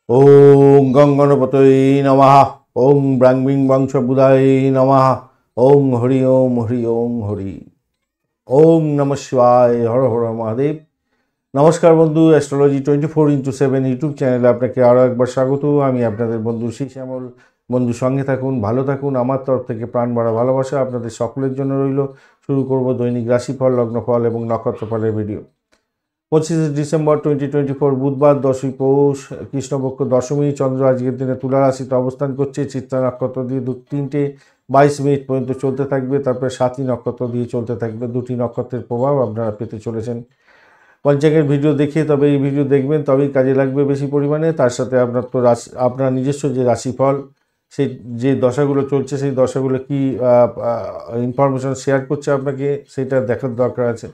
ওম গঙ্গণপতয়ে নমঃ। ওম ব্রাংমিং বংশবুধায় নমঃ। ওম হরি ওম হরি। ওম নমঃ শিবায়। হর হর মহাদেব। নমস্কার বন্ধু, অ্যাস্ট্রোলজি 24x7 ইউটিউব চ্যানেলে আপনাকে আরও একবার স্বাগত। আমি আপনাদের বন্ধু শ্রী শ্যামল। বন্ধু সঙ্গে থাকুন, ভালো থাকুন। আমার তরফ থেকে প্রাণ ভরা ভালোবাসা আপনাদের সকলের জন্য রইল। শুরু করব দৈনিক রাশিফল, লগ্নফল এবং নক্ষত্রফলের ভিডিও। 25 ডিসেম্বর 2024 বুধবার, 10ই পৌষ, কৃষ্ণপক্ষ দশমী। চন্দ্র আজকের দিনে তুলা রাশিতে অবস্থান করছে। চিত্রা নক্ষত্র দিয়ে 3:22 পর্যন্ত চলতে থাকবে, তারপরে সাথী নক্ষত্র দিয়ে চলতে থাকবে। দুটি নক্ষত্রের প্রভাব আপনারা পেতে চলেছেন। পঞ্চাঙ্গের ভিডিও দেখে তবে এই ভিডিও দেখবেন, তবেই কাজে লাগবে বেশি পরিমাণে। তার সাথে আপনার তো আপনার নিজস্ব যে রাশিফল, সেই যে দশাগুলো চলছে, সেই দশাগুলো কি ইনফরমেশন শেয়ার করছে আপনাকে, সেটা দেখার দরকার আছে।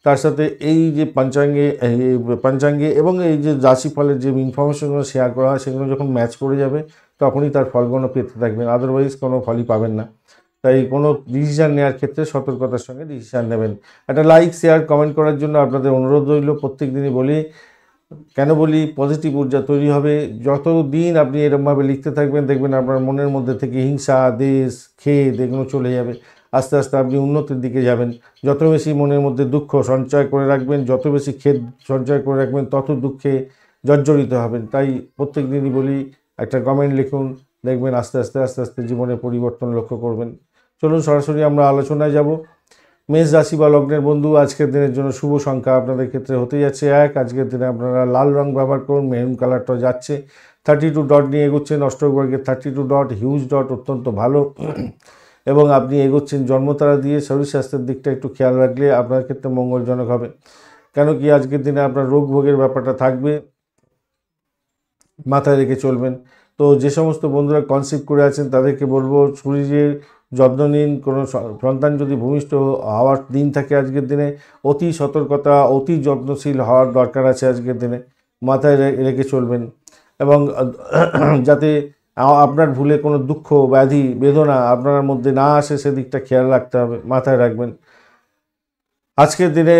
তার সাথে এই যে পঞ্চাঙ্গে এবং এই যে রাশিফলের যে ইনফরমেশনগুলো শেয়ার করা হয়, সেগুলো যখন ম্যাচ করে যাবে তখনই তার ফলগুলো পেতে থাকবেন, আদারওয়াইজ কোনো ফলই পাবেন না। তাই কোনো ডিসিশান নেওয়ার ক্ষেত্রে সতর্কতার সঙ্গে ডিসিশান নেবেন। একটা লাইক, শেয়ার, কমেন্ট করার জন্য আপনাদের অনুরোধ রইল। প্রত্যেক দিনই বলি, কেন বলি, পজিটিভ ঊর্জা তৈরি হবে। যত দিন আপনি এরকমভাবে লিখতে থাকবেন, দেখবেন আপনার মনের মধ্যে থেকে হিংসা, দেশ, খেদ এগুলো চলে যাবে। আস্তে আস্তে আপনি উন্নতির দিকে যাবেন। যত বেশি মনের মধ্যে দুঃখ সঞ্চয় করে রাখবেন, যত বেশি খেদ সঞ্চয় করে রাখবেন, তত দুঃখে জর্জরিত হবেন। তাই প্রত্যেক দিনই বলি, একটা কমেন্ট লিখুন, দেখবেন আস্তে আস্তে জীবনে পরিবর্তন লক্ষ্য করবেন। চলুন সরাসরি আমরা আলোচনায় যাব। মেষ রাশি বা লগ্নের বন্ধু, আজকের দিনের জন্য শুভ সংখ্যা আপনাদের ক্ষেত্রে হতে যাচ্ছে 1। আজকের দিনে আপনারা লাল রং ব্যবহার করুন, মেরুন কালারটা যাচ্ছে। 32 ডট নিয়ে এগোচ্ছেন, অষ্টবর্গের 32 ডট, হিউজ ডট, অত্যন্ত ভালো। এবং আপনি এগোচ্ছেন জন্মতারা দিয়ে। শরীর স্বাস্থ্যের দিকটা একটু খেয়াল রাখলে আপনার ক্ষেত্রে মঙ্গলজনক হবে। কেন কি আজকের দিনে আপনার রোগ ভোগের ব্যাপারটা থাকবে, মাথায় রেখে চলবেন। তো যে সমস্ত বন্ধুরা কনসিভ করে আছেন তাদেরকে বলবো, শরীরের যত্ন নিন। কোনো সন্তান যদি ভূমিষ্ঠ হওয়ার দিন থাকে আজকের দিনে, অতি সতর্কতা, অতি যত্নশীল হওয়ার দরকার আছে আজকের দিনে। মাথায় রেখে চলবেন এবং যাতে আপনার ভুলে কোনো দুঃখ, ব্যাধি, বেদনা আপনার মধ্যে না আসে, সেদিকটা খেয়াল রাখতে হবে, মাথায় রাখবেন। আজকের দিনে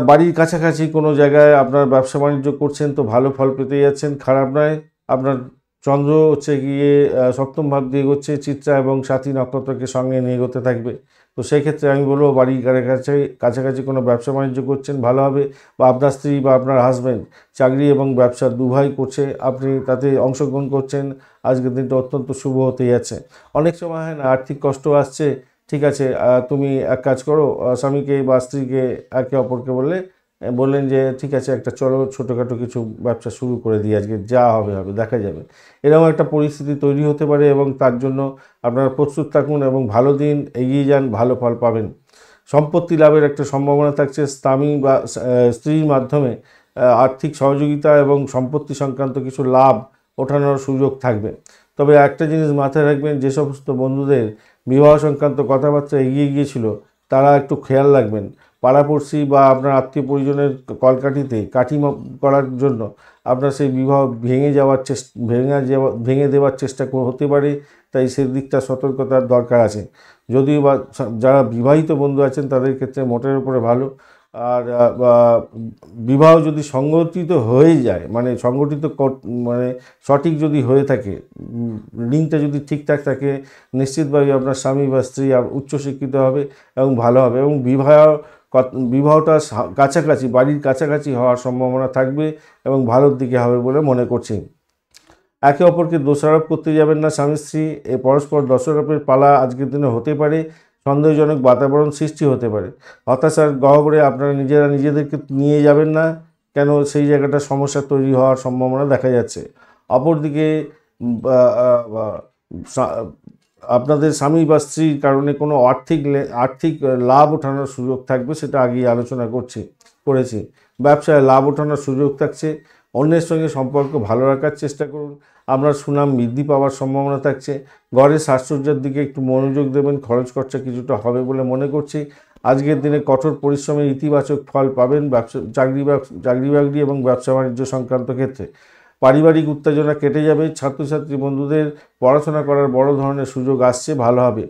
বাড়ির কাছাকাছি কোনো জায়গায় আপনার ব্যবসা বাণিজ্য করছেন তো ভালো ফল পেতে যাচ্ছেন, খারাপ নয়। আপনার চন্দ্র হচ্ছে গিয়ে সপ্তম ভাব দিয়ে এগোচ্ছে, চিত্রা এবং সাথী নক্ষত্রকে সঙ্গে নিয়ে এগোতে থাকবে। তো সেই ক্ষেত্রে আমি বলবো, বাড়ির কাছাকাছি কোনো ব্যবসা বাণিজ্য করছেন, ভালো হবে। বা আপনার স্ত্রী বা আপনার হাজব্যান্ড চাকরি এবং ব্যবসা দুভাই করছে, আপনি তাতে অংশগ্রহণ করছেন, আজকের দিনটা অত্যন্ত শুভ হতে যাচ্ছে। অনেক সময় হয় না, আর্থিক কষ্ট আসছে, ঠিক আছে, তুমি এক কাজ করো, স্বামীকে বা স্ত্রীকে একে অপরকে বললেন যে ঠিক আছে, একটা চলো ছোটোখাটো কিছু ব্যবসা শুরু করে দিই, আজকে যা হবে হবে, দেখা যাবে। এরকম একটা পরিস্থিতি তৈরি হতে পারে এবং তার জন্য আপনারা প্রস্তুত থাকুন এবং ভালো দিন, এগিয়ে যান, ভালো ফল পাবেন। সম্পত্তি লাভের একটা সম্ভাবনা থাকছে। স্বামী বা স্ত্রীর মাধ্যমে আর্থিক সহযোগিতা এবং সম্পত্তি সংক্রান্ত কিছু লাভ ওঠানোর সুযোগ থাকবে। তবে একটা জিনিস মাথায় রাখবেন, যে সমস্ত বন্ধুদের বিবাহ সংক্রান্ত কথাবার্তা এগিয়ে গিয়েছিল, তারা একটু খেয়াল রাখবেন। পাড়াপড়শি বা আপনার আত্মীয় পরিজনের কলকাঠিতে কাঠি করার জন্য আপনার সেই বিবাহ ভেঙে দেওয়ার চেষ্টা হতে পারে। তাই সেদিকটা সতর্কতার দরকার আছে। যদিও বা যারা বিবাহিত বন্ধু আছেন তাদের ক্ষেত্রে মোটের উপরে ভালো। আর বিবাহ যদি সংগঠিত হয়ে যায়, মানে মানে সঠিক যদি হয়ে থাকে, লিঙ্কটা যদি ঠিকঠাক থাকে, নিশ্চিতভাবে আপনার স্বামী বা স্ত্রী উচ্চশিক্ষিত হবে এবং ভালো হবে। এবং বিবাহটা কাছাকাছি, বাড়ির কাছাকাছি হওয়ার সম্ভাবনা থাকবে এবং ভালোর দিকে হবে বলে মনে করছি। একে অপরকে দোষারোপ করতে যাবেন না। স্বামী স্ত্রী পরস্পর দোষারোপের পালা আজকের দিনে হতে পারে। সন্দেহজনক বাতাবরণ সৃষ্টি হতে পারে। হতাশার গহ্বরে আপনারা নিজেদেরকে নিয়ে যাবেন না, কেন সেই জায়গাটা সমস্যা তৈরি হওয়ার সম্ভাবনা দেখা যাচ্ছে। অপরদিকে আপনাদের স্বামী বা স্ত্রীর কারণে কোনো আর্থিক লাভ ওঠানোর সুযোগ থাকবে, সেটা আগেই আলোচনা করেছি। ব্যবসায় লাভ ওঠানোর সুযোগ থাকছে। অন্যের সঙ্গে সম্পর্ক ভালো রাখার চেষ্টা করুন, আপনার সুনাম বৃদ্ধি পাওয়ার সম্ভাবনা থাকছে। ঘরের সাজসজ্জার দিকে একটু মনোযোগ দেবেন, খরচ খরচা কিছুটা হবে বলে মনে করছি। আজকের দিনে কঠোর পরিশ্রমের ইতিবাচক ফল পাবেন চাকরি বাকরি এবং ব্যবসা বাণিজ্য সংক্রান্ত ক্ষেত্রে। পারিবারিক উত্তেজনা কেটে যাবে। ছাত্রছাত্রী বন্ধুদের পড়াশোনা করার বড় ধরনের সুযোগ আসছে, ভালো হবে।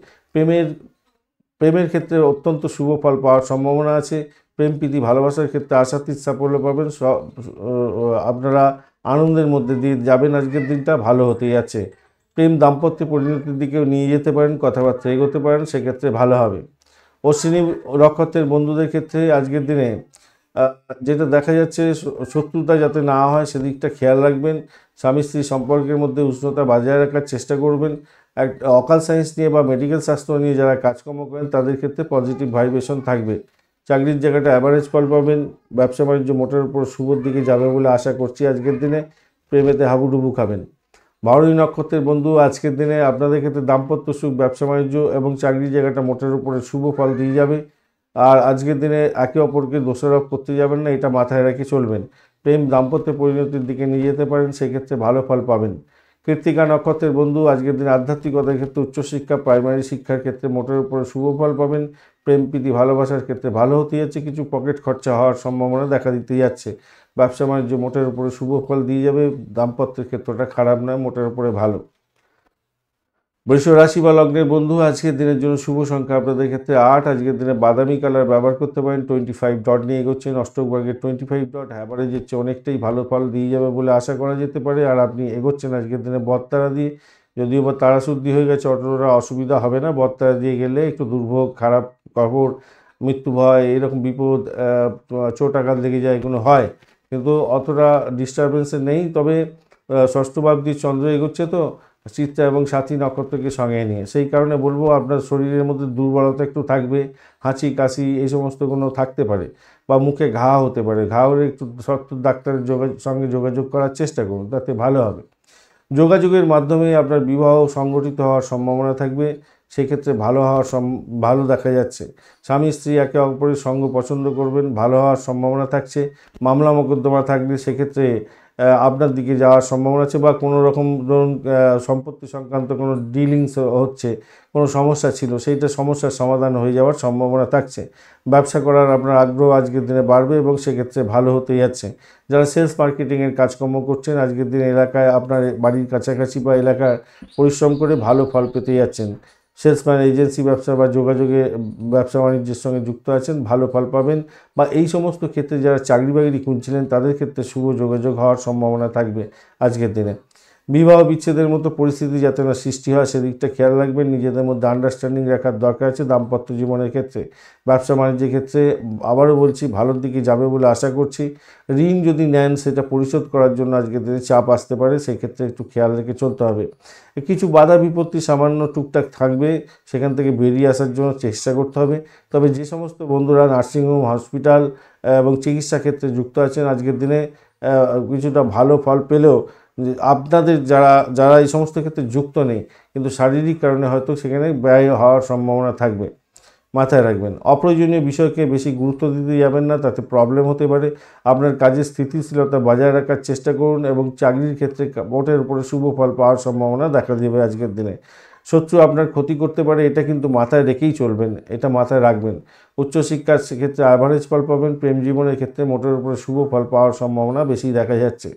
প্রেমের ক্ষেত্রে অত্যন্ত শুভ ফল পাওয়ার সম্ভাবনা আছে। প্রেম প্রীতি ভালোবাসার ক্ষেত্রে আশাতীত সাফল্য পাবেন। আপনারা আনন্দের মধ্যে দিয়ে যাবেন। আজকের দিনটা ভালো হতে যাচ্ছে। প্রেম দাম্পত্য পরিণতির দিকেও নিয়ে যেতে পারেন, কথাবার্তা এগোতে পারেন, সেক্ষেত্রে ভালো হবে। অশ্বিনী নক্ষত্রের বন্ধুদের ক্ষেত্রে আজকের দিনে যেটা দেখা যাচ্ছে, শত্রুতা যাতে না হয় সেদিকটা খেয়াল রাখবেন। স্বামী স্ত্রী সম্পর্কের মধ্যে উষ্ণতা বজায় রাখার চেষ্টা করবেন। অকাল সায়েন্স নিয়ে বা মেডিকেল শাস্ত্র নিয়ে যারা কাজকর্ম করেন তাদের ক্ষেত্রে পজিটিভ ভাইব্রেশন থাকবে। চাকরির জায়গাটা অ্যাভারেজ ফল পাবেন। ব্যবসা বাণিজ্য মোটের উপর শুভর দিকে যাবে বলে আশা করছি আজকের দিনে। প্রেমেতে হাবুডুবু খাবেন। ভরণী নক্ষত্রের বন্ধু আজকের দিনে আপনাদের ক্ষেত্রে দাম্পত্য সুখ, ব্যবসা বাণিজ্য এবং চাকরির জায়গাটা মোটের উপরে শুভ ফল দিয়ে যাবে। আর আজকের দিনে একে অপরকে দোষারোপ করতে যাবেন না, এটা মাথায় রেখে চলবেন। প্রেম দাম্পত্য পরিণতির দিকে নিয়ে যেতে পারেন, সেক্ষেত্রে ভালো ফল পাবেন। কৃত্তিকা নক্ষত্রের বন্ধু আজকের দিনে আধ্যাত্মিকতার ক্ষেত্রে, উচ্চশিক্ষা, প্রাইমারি শিক্ষার ক্ষেত্রে মোটের উপরে শুভ ফল পাবেন। প্রেম প্রীতি ভালোবাসার ক্ষেত্রে ভালো হতে যাচ্ছে। কিছু পকেট খরচা হওয়ার সম্ভাবনা দেখা দিতে যাচ্ছে। ব্যবসা বাণিজ্য মোটের উপরে শুভ ফল দিয়ে যাবে। দাম্পত্যের ক্ষেত্রটা খারাপ নয়, মোটের উপরে ভালো। বৃষ রাশি বা লগ্নের বন্ধু আজকের দিনের জন্য শুভ সংখ্যা আপনাদের ক্ষেত্রে 8। আজকের দিনে বাদামি কালার ব্যবহার করতে পারেন। 25 ডট নিয়ে এগোচ্ছেন। অষ্টক বর্গের 25 ডট অ্যাভারেজের চেয়ে অনেকটাই ভালো ফল দিয়ে যাবে বলে আশা করা যেতে পারে। আর আপনি এগোচ্ছেন আজকের দিনে বদতারা দিয়ে। যদিও বা তারাশুদ্ধি হয়ে গেছে, অতটা অসুবিধা হবে না। বদতারা দিয়ে গেলে একটু দুর্ভোগ, খারাপ খবর, মৃত্যু ভয়, এরকম বিপদ, চোট আঘাত লেগে যায়, এগুলো হয়, কিন্তু অতটা ডিস্টারবেন্সে নেই। তবে ষষ্ঠ ভাব দিয়ে চন্দ্র এগোচ্ছে তো চিত্রা এবং সাথী নক্ষত্রকে সঙ্গে নিয়ে, সেই কারণে বলবো আপনার শরীরের মধ্যে দুর্বলতা একটু থাকবে। হাঁচি কাশি এই সমস্তগুলো থাকতে পারে, বা মুখে ঘা হতে পারে। ঘা হলে একটু সত্তর ডাক্তারের সঙ্গে যোগাযোগ করার চেষ্টা করুন, তাতে ভালো হবে। যোগাযোগের মাধ্যমে আপনার বিবাহ সংগঠিত হওয়ার সম্ভাবনা থাকবে, সেক্ষেত্রে ভালো দেখা যাচ্ছে। স্বামী স্ত্রী একে অপরের সঙ্গ পছন্দ করবেন, ভালো হওয়ার সম্ভাবনা থাকছে। মামলা মোকদ্দমা থাকলে সেক্ষেত্রে আপনার দিকে যাওয়ার সম্ভাবনা আছে, বা কোনো রকম ধরুন সম্পত্তি সংক্রান্ত কোনো ডিলিংস হচ্ছে, কোনো সমস্যা ছিল, সেইটা সমস্যার সমাধান হয়ে যাওয়ার সম্ভাবনা থাকছে। ব্যবসা করার আপনার আগ্রহ আজকের দিনে বাড়বে এবং সেক্ষেত্রে ভালো হতে যাচ্ছে। যারা সেলস মার্কেটিংয়ের কাজকর্ম করছেন আজকের দিনে এলাকায় আপনার বাড়ির কাছাকাছি বা এলাকায় পরিশ্রম করে ভালো ফল পেতে যাচ্ছেন। সেলসম্যান, এজেন্সি ব্যবসা বা যোগাযোগে ব্যবসা বাণিজ্যের সঙ্গে যুক্ত আছেন, ভালো ফল পাবেন। বা এই সমস্ত ক্ষেত্রে যারা চাকরি বাকরি খুঁজছিলেন তাদের ক্ষেত্রে শুভ যোগাযোগ হওয়ার সম্ভাবনা থাকবে আজকের দিনে। বিবাহ বিচ্ছেদের মতো পরিস্থিতি যাতে না সৃষ্টি হয় সেদিকটা খেয়াল রাখবেন। নিজেদের মধ্যে আন্ডারস্ট্যান্ডিং রাখার দরকার আছে দাম্পত্য জীবনের ক্ষেত্রে। ব্যবসা বাণিজ্যের ক্ষেত্রে আবারও বলছি ভালোর দিকে যাবে বলে আশা করছি। ঋণ যদি নেন সেটা পরিশোধ করার জন্য আজকের দিনে চাপ আসতে পারে, সেক্ষেত্রে একটু খেয়াল রেখে চলতে হবে। কিছু বাধা বিপত্তি সামান্য টুকটাক থাকবে, সেখান থেকে বেরিয়ে আসার জন্য চেষ্টা করতে হবে। তবে যে সমস্ত বন্ধুরা নার্সিংহোম, হসপিটাল এবং চিকিৎসা ক্ষেত্রে যুক্ত আছেন আজকের দিনে কিছুটা ভালো ফল পেলেও আপনাদের যারা এই সমস্ত ক্ষেত্রে যুক্ত নেই, কিন্তু শারীরিক কারণে হয়তো সেখানে ব্যয় হওয়ার সম্ভাবনা থাকবে, মাথায় রাখবেন। অপ্রয়োজনীয় বিষয়কে বেশি গুরুত্ব দিতে যাবেন না, তাতে প্রবলেম হতে পারে। আপনার কাজের স্থিতিশীলতা বজায় রাখার চেষ্টা করুন এবং চাকরির ক্ষেত্রে মোটের উপরে শুভ ফল পাওয়ার সম্ভাবনা দেখা দেবে আজকের দিনে। শত্রু আপনার ক্ষতি করতে পারে, এটা কিন্তু মাথায় রেখেই চলবেন, এটা মাথায় রাখবেন। উচ্চশিক্ষার ক্ষেত্রে অ্যাভারেজ ফল পাবেন। প্রেম জীবনের ক্ষেত্রে মোটের উপরে শুভ ফল পাওয়ার সম্ভাবনা বেশি দেখা যাচ্ছে।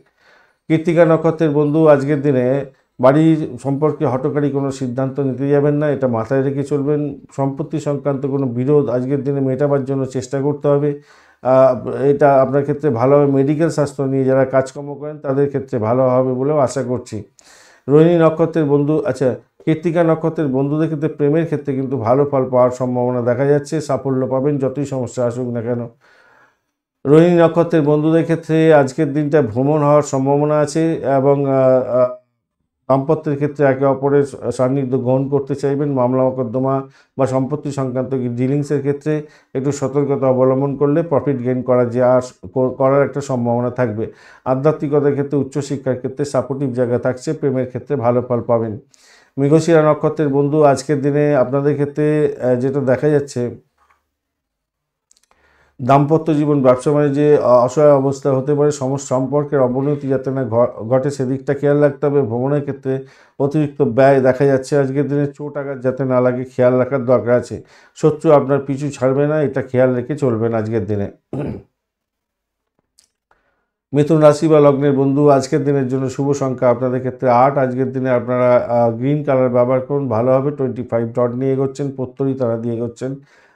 কৃত্তিকা নক্ষত্রের বন্ধু আজকের দিনে বাড়ির সম্পর্কে হঠকারী কোনো সিদ্ধান্ত নিতে যাবেন না, এটা মাথায় রেখে চলবেন। সম্পত্তি সংক্রান্ত কোনো বিরোধ আজকের দিনে মেটাবার জন্য চেষ্টা করতে হবে, এটা আপনার ক্ষেত্রে ভালো হবে। মেডিকেল স্বাস্থ্য নিয়ে যারা কাজকর্ম করেন তাদের ক্ষেত্রে ভালো হবে বলেও আশা করছি। রোহিণী নক্ষত্রের বন্ধু কৃত্তিকা নক্ষত্রের বন্ধুদের ক্ষেত্রে প্রেমের ক্ষেত্রে কিন্তু ভালো ফল পাওয়ার সম্ভাবনা দেখা যাচ্ছে, সাফল্য পাবেন যতই সমস্যা আসুক না কেন। রোহিণী নক্ষত্রের বন্ধুদের ক্ষেত্রে আজকের দিনটা ভ্রমণ হওয়ার সম্ভাবনা আছে এবং দাম্পত্যের ক্ষেত্রে একে অপরের সান্নিধ্য গ্রহণ করতে চাইবেন। মামলা মোকদ্দমা বা সম্পত্তি সংক্রান্ত ডিলিংসের ক্ষেত্রে একটু সতর্কতা অবলম্বন করলে প্রফিট গেইন করার একটা সম্ভাবনা থাকবে। আধ্যাত্মিকতার ক্ষেত্রে, উচ্চশিক্ষার ক্ষেত্রে সাপোর্টিভ জায়গা থাকছে। প্রেমের ক্ষেত্রে ভালো ফল পাবেন। মৃগশিরা নক্ষত্রের বন্ধু আজকের দিনে আপনাদের ক্ষেত্রে যেটা দেখা যাচ্ছে, দাম্পত্য জীবন, ব্যবসা বাণিজ্যে অসহায় অবস্থা হতে পারে। সম্পর্কের অবনতি যাতে না ঘটে সেদিকটা খেয়াল রাখতে হবে। ভ্রমণের ক্ষেত্রে অতিরিক্ত ব্যয় দেখা যাচ্ছে আজকের দিনে। চোট আঘাত যাতে না লাগে খেয়াল রাখার দরকার আছে। শত্রু আপনার পিছু ছাড়বে না, এটা খেয়াল রেখে চলবেন আজকের দিনে। মিথুন রাশি বা লগ্নের বন্ধু আজকের দিনের জন্য শুভ সংখ্যা আপনাদের ক্ষেত্রে 8। আজকের দিনে আপনারা গ্রিন কালার ব্যবহার করুন, ভালো হবে। 25 ডট নিয়ে এগোচ্ছেন, প্রত্যরী তারা দিয়ে এগোচ্ছেন,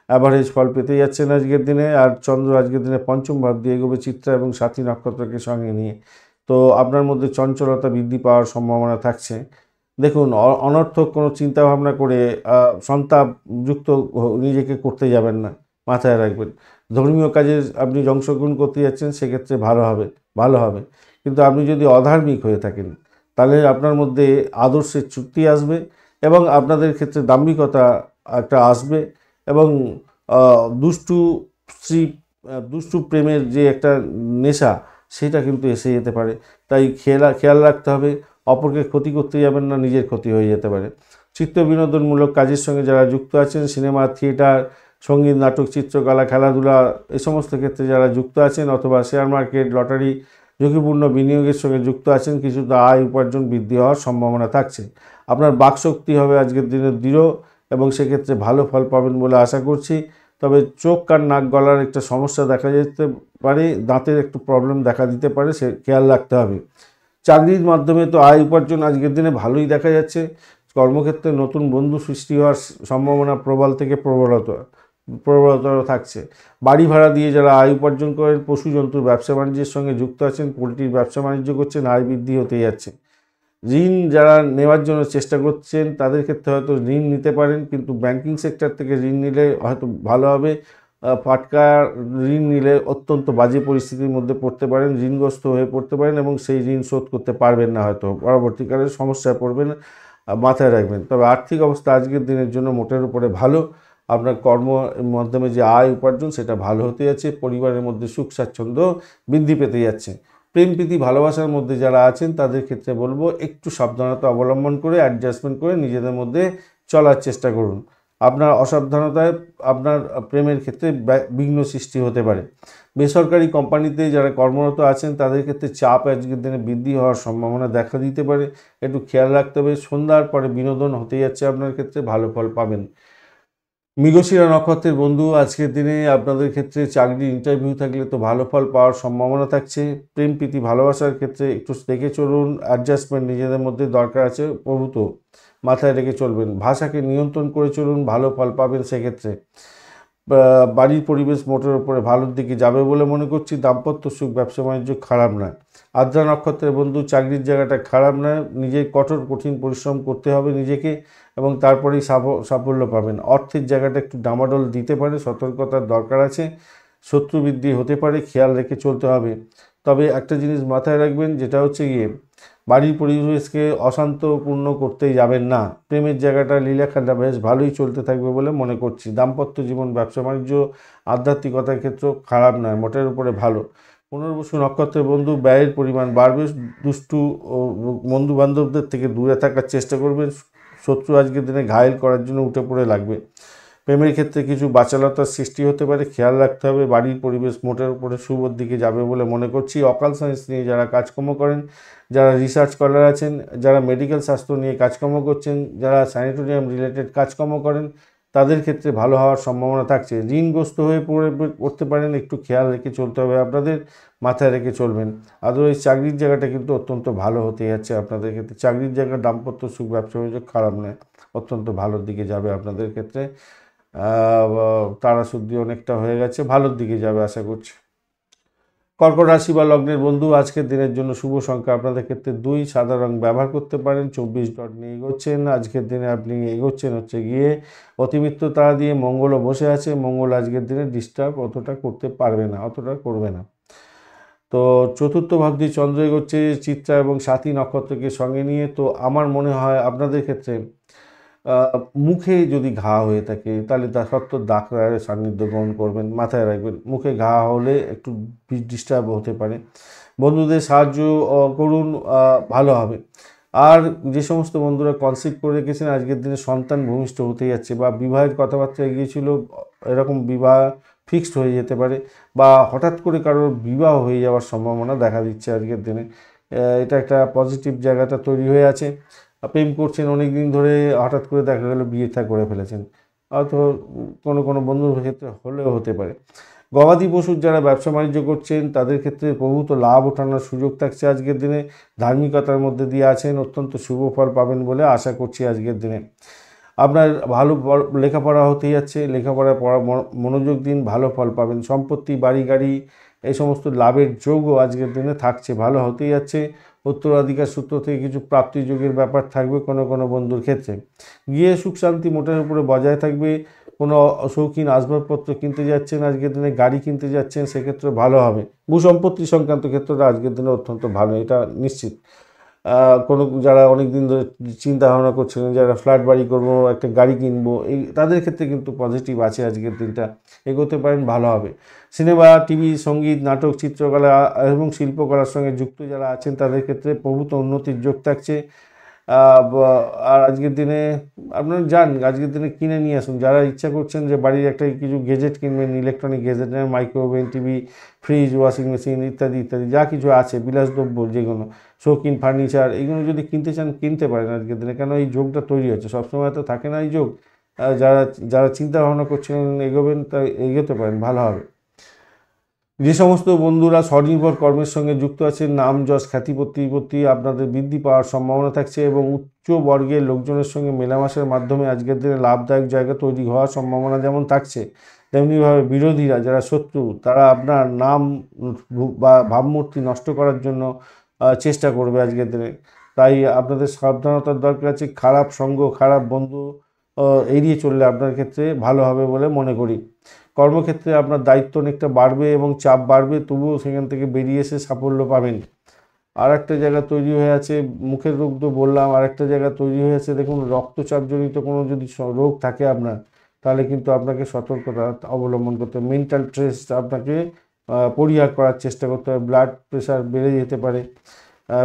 অ্যাভারেজ ফল পেতে যাচ্ছেন আজকের দিনে। আর চন্দ্র আজকের দিনে পঞ্চম ভাব দিয়ে এগোবে চিত্রা এবং সাথী নক্ষত্রকে সঙ্গে নিয়ে। তো তো আপনার মধ্যে চঞ্চলতা বৃদ্ধি পাওয়ার সম্ভাবনা থাকছে। দেখুন, অনর্থক কোনো চিন্তাভাবনা করে সন্তাপযুক্ত নিজেকে করতে যাবেন না, মাথায় রাখবেন। ধর্মীয় কাজে আপনি অংশগ্রহণ করতে যাচ্ছেন, সেক্ষেত্রে ভালো হবে। কিন্তু আপনি যদি অধার্মিক হয়ে থাকেন, তাহলে আপনার মধ্যে আদর্শের চ্যুতি আসবে এবং আপনাদের ক্ষেত্রে দাম্ভিকতা একটা আসবে এবং দুষ্টু স্ত্রী, দুষ্টু প্রেমের যে একটা নেশা, সেটা কিন্তু এসে যেতে পারে। তাই খেয়াল রাখতে হবে, অপরকে ক্ষতি করতে যাবেন না, নিজের ক্ষতি হয়ে যেতে পারে। চিত্ত বিনোদনমূলক কাজের সঙ্গে যারা যুক্ত আছেন, সিনেমা, থিয়েটার, সঙ্গীত, নাটক, চিত্রকলা, খেলাধুলা, এই সমস্ত ক্ষেত্রে যারা যুক্ত আছেন, অথবা শেয়ার মার্কেট, লটারি, ঝুঁকিপূর্ণ বিনিয়োগের সঙ্গে যুক্ত আছেন, কিছুটা আয় উপার্জন বৃদ্ধি হওয়ার সম্ভাবনা থাকছে। আপনার বাকশক্তি হবে আজকের দিনে দৃঢ় এবং সেক্ষেত্রে ভালো ফল পাবেন বলে আশা করছি। তবে চোখ, কান, নাক, গলার একটা সমস্যা দেখা যেতে পারে, দাঁতের একটু প্রবলেম দেখা দিতে পারে, সে খেয়াল রাখতে হবে। চাকরির মাধ্যমে তো আয় উপার্জন আজকের দিনে ভালোই দেখা যাচ্ছে। কর্মক্ষেত্রে নতুন বন্ধু সৃষ্টি হওয়ার সম্ভাবনা প্রবল থেকে প্রবলতর থাকছে। বাড়ি ভাড়া দিয়ে যারা আয় উপার্জন করেন, পশু জন্তুর ব্যবসা বাণিজ্যের সঙ্গে যুক্ত আছেন, পোলট্রির ব্যবসা বাণিজ্য করছেন, আয় বৃদ্ধি হতে যাচ্ছে। ঋণ যারা নেওয়ার জন্য চেষ্টা করছেন, তাদের ক্ষেত্রে হয়তো ঋণ নিতে পারেন, কিন্তু ব্যাংকিং সেক্টর থেকে ঋণ নিলে হয়তো ভালো হবে। ফাটকা ঋণ নিলে অত্যন্ত বাজে পরিস্থিতির মধ্যে পড়তে পারেন, ঋণগ্রস্ত হয়ে পড়তে পারেন এবং সেই ঋণ শোধ করতে পারবেন না, হয়তো পরবর্তীকালে সমস্যায় পড়বেন, মাথায় রাখবেন। তবে আর্থিক অবস্থা আজকের দিনের জন্য মোটের উপরে ভালো। আপনার কর্মের মাধ্যমে যে আয় উপার্জন, সেটা ভালো হতে যাচ্ছে। পরিবারের মধ্যে সুখ স্বাচ্ছন্দ্য বৃদ্ধি পেতে যাচ্ছে। প্রেম প্রীতি ভালোবাসার মধ্যে যারা আছেন, তাদের ক্ষেত্রে বলবো একটু সাবধানতা অবলম্বন করে, অ্যাডজাস্টমেন্ট করে নিজেদের মধ্যে চলার চেষ্টা করুন। আপনার অসাবধানতায় আপনার প্রেমের ক্ষেত্রে বিঘ্ন সৃষ্টি হতে পারে। বেসরকারি কোম্পানিতে যারা কর্মরত আছেন, তাদের ক্ষেত্রে চাপ আজকের দিনে বৃদ্ধি হওয়ার সম্ভাবনা দেখা দিতে পারে, একটু খেয়াল রাখতে হবে। সন্ধ্যার পরে বিনোদন হতে যাচ্ছে, আপনার ক্ষেত্রে ভালো ফল পাবেন। মৃগশিরা নক্ষত্রের বন্ধু, আজকের দিনে আপনাদের ক্ষেত্রে চাকরি ইন্টারভিউ থাকলে তো ভালো ফল পাওয়ার সম্ভাবনা থাকছে। প্রেম প্রীতি ভালোবাসার ক্ষেত্রে একটু দেখে চলুন, অ্যাডজাস্টমেন্ট নিজেদের মধ্যে দরকার আছে, প্রভূত মাথায় রেখে চলবেন। ভাষাকে নিয়ন্ত্রণ করে চলুন, ভালো ফল পাবেন সেক্ষেত্রে। বাড়ির পরিবেশ মোটের উপরে ভালোর দিকে যাবে বলে মনে করছি। দাম্পত্য সুখ, ব্যবসা বাণিজ্য খারাপ নয়। আদ্রা নক্ষত্রের বন্ধু, চাকরির জায়গাটা খারাপ নয়, নিজের কঠিন পরিশ্রম করতে হবে নিজেকে এবং তারপরেই সাফল্য পাবেন। অর্থের জায়গাটা একটু ডামাডোল দিতে পারে, সতর্কতার দরকার আছে। শত্রু বৃদ্ধি হতে পারে, খেয়াল রেখে চলতে হবে। তবে একটা জিনিস মাথায় রাখবেন, যেটা হচ্ছে গিয়ে বাড়ির পরিবেশকে অশান্তপূর্ণ করতেই যাবেন না। প্রেমের জায়গাটা লীলাখান্ডা বেশ ভালোই চলতে থাকবে বলে মনে করছি। দাম্পত্য জীবন, ব্যবসা বাণিজ্য, আধ্যাত্মিকতার ক্ষেত্র খারাপ নয়, মোটের উপরে ভালো। পুনর্বসু নক্ষত্রের বন্ধু, ব্যয়ের পরিমাণ বাড়বে। দুষ্টু বন্ধু বান্ধবদের থেকে দূরে থাকার চেষ্টা করবেন। শত্রু আজকের দিনে ঘায়েল করার জন্য উঠে পড়ে লাগবে। প্রেমের ক্ষেত্রে কিছু বাচালতার সৃষ্টি হতে পারে, খেয়াল রাখতে হবে। বাড়ির পরিবেশ মোটের উপরে শুভর দিকে যাবে বলে মনে করছি। অকাল সায়েন্স নিয়ে যারা কাজকর্ম করেন, যারা রিসার্চ স্কলার আছেন, যারা মেডিকেল শাস্ত্র নিয়ে কাজকর্ম করছেন, যারা স্যানিটোরিয়াম রিলেটেড কাজকর্ম করেন, তাদের ক্ষেত্রে ভালো হওয়ার সম্ভাবনা থাকছে। ঋণগ্রস্ত হয়ে পড়তে পারেন, একটু খেয়াল রেখে চলতে হবে আপনাদের, মাথায় রেখে চলবেন। আদারওয়াইজ চাকরির জায়গাটা কিন্তু অত্যন্ত ভালো হতে যাচ্ছে আপনাদের ক্ষেত্রে। চাকরির জায়গা, দাম্পত্য সুখ, ব্যবসা বাণিজ্য খারাপ নয়, অত্যন্ত ভালোর দিকে যাবে আপনাদের ক্ষেত্রে। তারাশুদ্ধি অনেকটা হয়ে গেছে, ভালোর দিকে যাবে আশা করছি। কর্কট রাশি বা লগ্নের বন্ধু, আজকের দিনের জন্য শুভ সংখ্যা আপনাদের ক্ষেত্রে 2, সাদা রং ব্যবহার করতে পারেন। 24 ডট নিয়ে এগোচ্ছেন। আজকের দিনে আপনি এগোচ্ছেন হচ্ছে গিয়ে অতিমিত্র তারা দিয়ে। মঙ্গলও বসে আছে, মঙ্গল আজকের দিনে ডিস্টার্ব অতটা করতে পারবে না, অতটা করবে না। তো চতুর্থ ভাব দিয়ে চন্দ্র এগোচ্ছে চিত্রা এবং সাথী নক্ষত্রকে সঙ্গে নিয়ে। তো আমার মনে হয় আপনাদের ক্ষেত্রে মুখে যদি ঘা হয়ে থাকে, তাহলে তা সত্ত্বর ডাক্তারের সান্নিধ্য গ্রহণ করবেন, মাথায় রাখবেন। মুখে ঘা হলে একটু ডিস্টার্ব হতে পারে। বন্ধুদের সাহায্য করুন, ভালো হবে। আর যে সমস্ত বন্ধুরা কনসিভ করে রেখেছেন, আজকের দিনে সন্তান ভূমিষ্ঠ হতে যাচ্ছে, বা বিবাহের কথাবার্তা এগিয়েছিল, এরকম বিবাহ ফিক্সড হয়ে যেতে পারে, বা হঠাৎ করে কারোর বিবাহ হয়ে যাওয়ার সম্ভাবনা দেখা দিচ্ছে আজকের দিনে। এটা একটা পজিটিভ জায়গাটা তৈরি হয়ে আছে। প্রেম করছেন অনেক দিন ধরে, হঠাৎ করে দেখা গেল বিয়েটা করে ফেলেছেন, হয়তো কোনো বন্ধুর ক্ষেত্রে হলেও হতে পারে। গবাদি পশুর যারা ব্যবসা বাণিজ্য করছেন, তাদের ক্ষেত্রে প্রভূত লাভ ওঠানোর সুযোগ থাকছে আজকের দিনে। ধার্মিকতার মধ্যে দিয়ে আছেন, অত্যন্ত শুভ ফল পাবেন বলে আশা করছি আজকের দিনে। আপনার ভালো লেখাপড়া হতে যাচ্ছে, লেখাপড়ায় মনোযোগ দিন, ভালো ফল পাবেন। সম্পত্তি, বাড়ি গাড়ি, এই সমস্ত লাভের যোগও আজকের দিনে থাকছে, ভালো হতেই যাচ্ছে। উত্তরাধিকার সূত্র থেকে কিছু প্রাপ্তি যোগের ব্যাপার থাকবে কোনো কোনো বন্ধুর ক্ষেত্রে। গিয়ে সুখ শান্তি মোটের উপরে বজায় থাকবে। কোনো শৌখিন আসবাবপত্র কিনতে যাচ্ছেন আজকের দিনে, গাড়ি কিনতে যাচ্ছেন, সেক্ষেত্রে ভালো হবে। ভূসম্পত্তি সংক্রান্ত ক্ষেত্রটা আজকের দিনে অত্যন্ত ভালো, এটা নিশ্চিত। কোনো যারা অনেক দিন ধরে চিন্তা ভাবনা করছিলেন, যারা ফ্ল্যাট বাড়ি করবো, একটা গাড়ি কিনবো, এই তাদের ক্ষেত্রে কিন্তু পজিটিভ আছে আজকের দিনটা, এগোতে পারেন, ভালো হবে। সিনেমা, টিভি, সঙ্গীত, নাটক, চিত্রকলা এবং শিল্পকলার সঙ্গে যুক্ত যারা আছেন তাদের ক্ষেত্রে প্রভূত উন্নতির যোগ থাকছে। আর আজকের দিনে আপনারা যান, আজকের দিনে কিনে নিয়ে আসুন। যারা ইচ্ছা করছেন যে বাড়ির একটা কিছু গেজেট কিনবেন, electronic gadget, micro oven, TV, fridge, washing machine ইত্যাদি ইত্যাদি যা কিছু আছে বিলাসদ্রব্য, যেগুলো শৌখিন ফার্নিচার, এগুলো যদি কিনতে চান কিনতে পারেন আজকের দিনে, কেন এই যোগটা তৈরি হচ্ছে। সবসময় তো থাকে না এই যোগ। যারা যারা চিন্তা ভাবনা করছিলেন এগোবেন, তা এগোতে পারেন, ভালো হবে। যে সমস্ত বন্ধুরা স্বনির্ভর কর্মের সঙ্গে যুক্ত আছেন, নাম যশ খ্যাতি প্রতিপত্তি আপনাদের বৃদ্ধি পাওয়ার সম্ভাবনা থাকছে এবং উচ্চ বর্গের লোকজনের সঙ্গে মেলামেশার মাধ্যমে আজকের দিনে লাভদায়ক জায়গা তৈরি হওয়ার সম্ভাবনা যেমন থাকছে, তেমনিভাবে বিরোধীরা যারা শত্রু, তারা আপনার নাম বা ভাবমূর্তি নষ্ট করার জন্য চেষ্টা করবে আজকের দিনে। তাই আপনাদের সাবধানতার দরকার আছে। খারাপ সঙ্গ, খারাপ বন্ধু এড়িয়ে চললে আপনার ক্ষেত্রে ভালো হবে বলে মনে করি। কর্মক্ষেত্রে আপনার দায়িত্ব অনেকটা বাড়বে এবং চাপ বাড়বে, তবুও সেখান থেকে বেরিয়ে এসে সাফল্য পাবেন। আর একটা জায়গা তৈরি হয়ে আছে, মুখের রোগ তো বললাম, আর একটা জায়গা তৈরি হয়ে আছে, দেখুন রক্তচাপজনিত কোনো যদি রোগ থাকে আপনার, তাহলে কিন্তু আপনাকে সতর্কতা অবলম্বন করতে হবে। মেন্টাল স্ট্রেস আপনাকে পরিহার করার চেষ্টা করতে হবে। ব্লাড প্রেশার বেড়ে যেতে পারে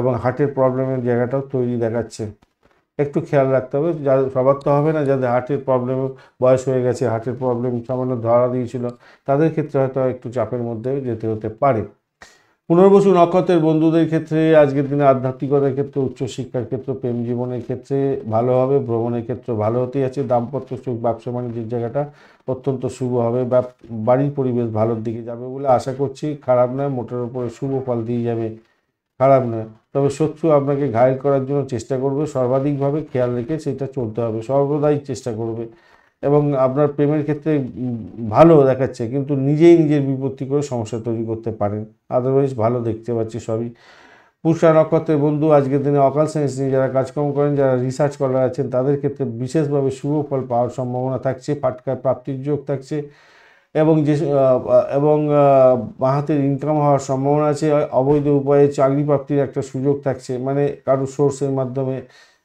এবং হার্টের প্রবলেমের জায়গাটাও তৈরি দেখাচ্ছে, একটু খেয়াল রাখতে হবে। সবার তো হবে না, যাদের হার্টের প্রবলেম, বয়স হয়ে গেছে, হার্টের প্রবলেম সামান্য ধরা দিয়েছিল, তাদের ক্ষেত্রে হয়তো একটু চাপের মধ্যে যেতে হতে পারে। পুনর্বসু নক্ষত্রের বন্ধুদের ক্ষেত্রে আজকের দিনে আধ্যাত্মিকতার ক্ষেত্রে, উচ্চশিক্ষার ক্ষেত্রে, প্রেম জীবনের ক্ষেত্রে ভালো হবে, ভ্রমণের ক্ষেত্রে ভালো হতেই আছে। দাম্পত্য সুখ, ব্যবসা বাণিজ্যের জায়গাটা অত্যন্ত শুভ হবে। বাড়ির পরিবেশ ভালোর দিকে যাবে বলে আশা করছি। খারাপ নয়, মোটের উপরে শুভ ফল দিয়ে যাবে, খারাপ নয়। তবে শত্রু আপনাকে ঘায়েল করার জন্য চেষ্টা করবে, সর্বাধিকভাবে খেয়াল রেখে সেটা চলতে হবে, সর্বদাই চেষ্টা করবে। এবং আপনার প্রেমের ক্ষেত্রে ভালো দেখাচ্ছে, কিন্তু নিজেই নিজের বিপত্তি করে সমস্যা তৈরি করতে পারেন। আদারওয়াইজ ভালো দেখতে পাচ্ছি সবই। পুষা নক্ষত্রের বন্ধু আজকের দিনে অকাল সায়েন্স নিয়ে যারা কাজকর্ম করেন, যারা রিসার্চ করার আছেন, তাদের ক্ষেত্রে বিশেষভাবে শুভ ফল পাওয়ার সম্ভাবনা থাকছে। ফাটকার প্রাপ্তির যোগ থাকছে এবং বাঁ হাতের ইনকাম হওয়ার সম্ভাবনা আছে। অবৈধ উপায়ে চাকরি প্রাপ্তির একটা সুযোগ থাকছে, মানে কারো সোর্সের মাধ্যমে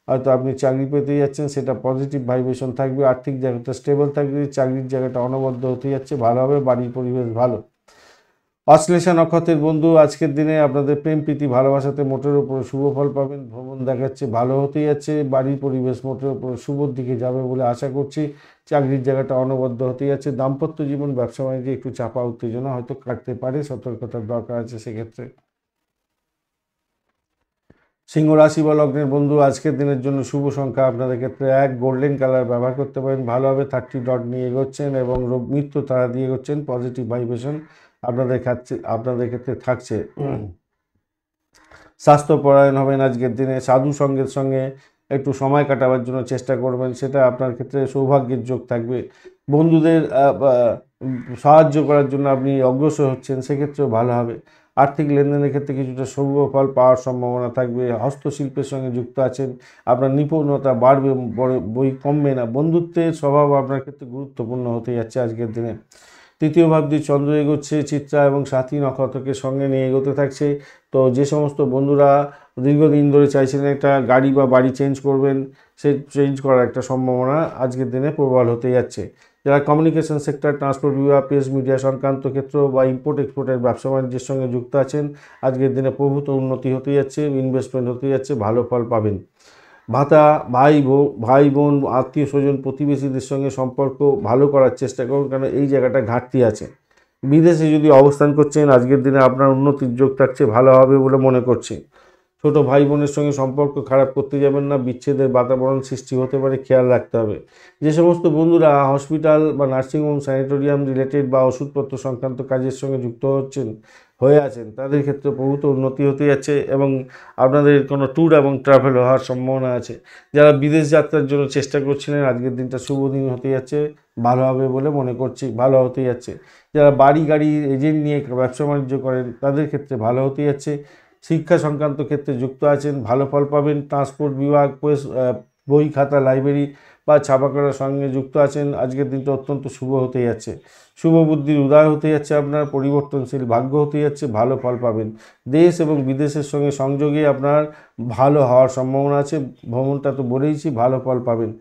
হয়তো আপনি চাকরি পেতে যাচ্ছেন, সেটা পজিটিভ ভাইব্রেশন থাকবে। আর্থিক জায়গাটা স্টেবল থাকবে, চাকরির জায়গাটা অনবদ্য হতে যাচ্ছে, ভালো হবে। বাড়ির পরিবেশ ভালো। অশ্লেষা নক্ষত্রের বন্ধু আজকের দিনে আপনাদের প্রেম প্রীতি ভালোবাসাতে মোটের উপরে শুভ ফল পাবেন। ভ্রমণ দেখাচ্ছে ভালো হতেই যাচ্ছে। বাড়ির পরিবেশ মোটের উপরে শুভর দিকে যাবে বলে আশা করছি। চাকরির জায়গাটা অনবদ্য হতেই যাচ্ছে। দাম্পত্য জীবন, ব্যবসা বাণিজ্যে একটু চাপা উত্তেজনা হয়তো কাটতে পারে, সতর্কতার দরকার আছে সেক্ষেত্রে। সিংহ রাশি বা লগ্নের বন্ধু আজকের দিনের জন্য শুভ সংখ্যা আপনাদের ক্ষেত্রে 1, গোল্ডেন কালার ব্যবহার করতে পারেন, ভালো হবে। 30 ডট নিয়ে এগোচ্ছেন এবং মৃত্যু তারা দিয়ে এগোচ্ছেন, পজিটিভ ভাইব্রেশন আপনাদের ক্ষেত্রে থাকছে। স্বাস্থ্যপরায়ণ হবেন আজকের দিনে। সাধু সঙ্গের সঙ্গে একটু সময় কাটাবার জন্য চেষ্টা করবেন, সেটা আপনার ক্ষেত্রে সৌভাগ্যের যোগ থাকবে। বন্ধুদের সাহায্য করার জন্য আপনি অগ্রসর হচ্ছেন, সেক্ষেত্রেও ভালো হবে। আর্থিক লেনদেনের ক্ষেত্রে কিছুটা শুভ ফল পাওয়ার সম্ভাবনা থাকবে। হস্তশিল্পের সঙ্গে যুক্ত আছেন, আপনার নিপুণতা বাড়বে, বই কমবে না। বন্ধুত্বের স্বভাব আপনার ক্ষেত্রে গুরুত্বপূর্ণ হতে যাচ্ছে আজকের দিনে। তৃতীয় ভাব দিয়ে চন্দ্র এগোচ্ছে, চিত্রা এবং সাথী নক্ষত্রকে সঙ্গে নিয়ে এগোতে থাকছে। তো যে সমস্ত বন্ধুরা দীর্ঘদিন ধরে চাইছিলেন একটা গাড়ি বা বাড়ি চেঞ্জ করবেন, সেই চেঞ্জ করার একটা সম্ভাবনা আজকের দিনে প্রবল হতে যাচ্ছে। যারা কমিউনিকেশন সেক্টর, ট্রান্সপোর্ট বিভাগ, প্রেস মিডিয়া সংক্রান্ত ক্ষেত্র বা ইম্পোর্ট এক্সপোর্টের ব্যবসা বাণিজ্যের সঙ্গে যুক্ত আছেন, আজকের দিনে প্রভূত উন্নতি হতে যাচ্ছে, ইনভেস্টমেন্ট হতে যাচ্ছে, ভালো ফল পাবেন। ভাতা, ভাই বোন, আত্মীয় স্বজন, প্রতিবেশীদের সঙ্গে সম্পর্ক ভালো করার চেষ্টা করুন, কারণ এই জায়গাটা ঘাটতি আছে। বিদেশে যদি অবস্থান করছেন, আজকের দিনে আপনার উন্নতির যোগ থাকছে, ভালো হবে বলে মনে করছি। ছোট ভাই বোনের সঙ্গে সম্পর্ক খারাপ করতে যাবেন না, বিচ্ছেদের বাতাবরণ সৃষ্টি হতে পারে, খেয়াল রাখতে হবে। যে সমস্ত বন্ধুরা হসপিটাল বা নার্সিংহোম, স্যানিটোরিয়াম রিলেটেড বা ওষুধপত্র সংক্রান্ত কাজের সঙ্গে যুক্ত হচ্ছেন, হয়ে আছেন তাদের ক্ষেত্রে বহুত উন্নতি হতে যাচ্ছে এবং আপনাদের কোনো ট্যুর এবং ট্রাভেল হওয়ার সম্ভাবনা আছে। যারা বিদেশ যাত্রার জন্য চেষ্টা করছিলেন আজকের দিনটা শুভ দিন হতে যাচ্ছে, ভালো হবে বলে মনে করছি, ভালো হতে যাচ্ছে। যারা বাড়ি গাড়ি এজেন্ট নিয়ে ব্যবসা বাণিজ্য করেন তাদের ক্ষেত্রে ভালো হতে যাচ্ছে। শিক্ষা সংক্রান্ত ক্ষেত্রে যুক্ত আছেন, ভালো ফল পাবেন। ট্রান্সপোর্ট বিভাগ, বই খাতা, লাইব্রেরি বা ছাপাখানার সঙ্গে যুক্ত আছেন, আজকের দিনটা অত্যন্ত শুভ হতে যাচ্ছে। শুভ বুদ্ধির উদয় হতে যাচ্ছে, আপনার পরিবর্তনশীল ভাগ্য হতে যাচ্ছে, ভালো ফল পাবেন। দেশ এবং বিদেশের সঙ্গে সংযোগে আপনার ভালো হওয়ার সম্ভাবনা আছে, ভ্রমণটা তো বলেইছি, ভালো ফল পাবেন।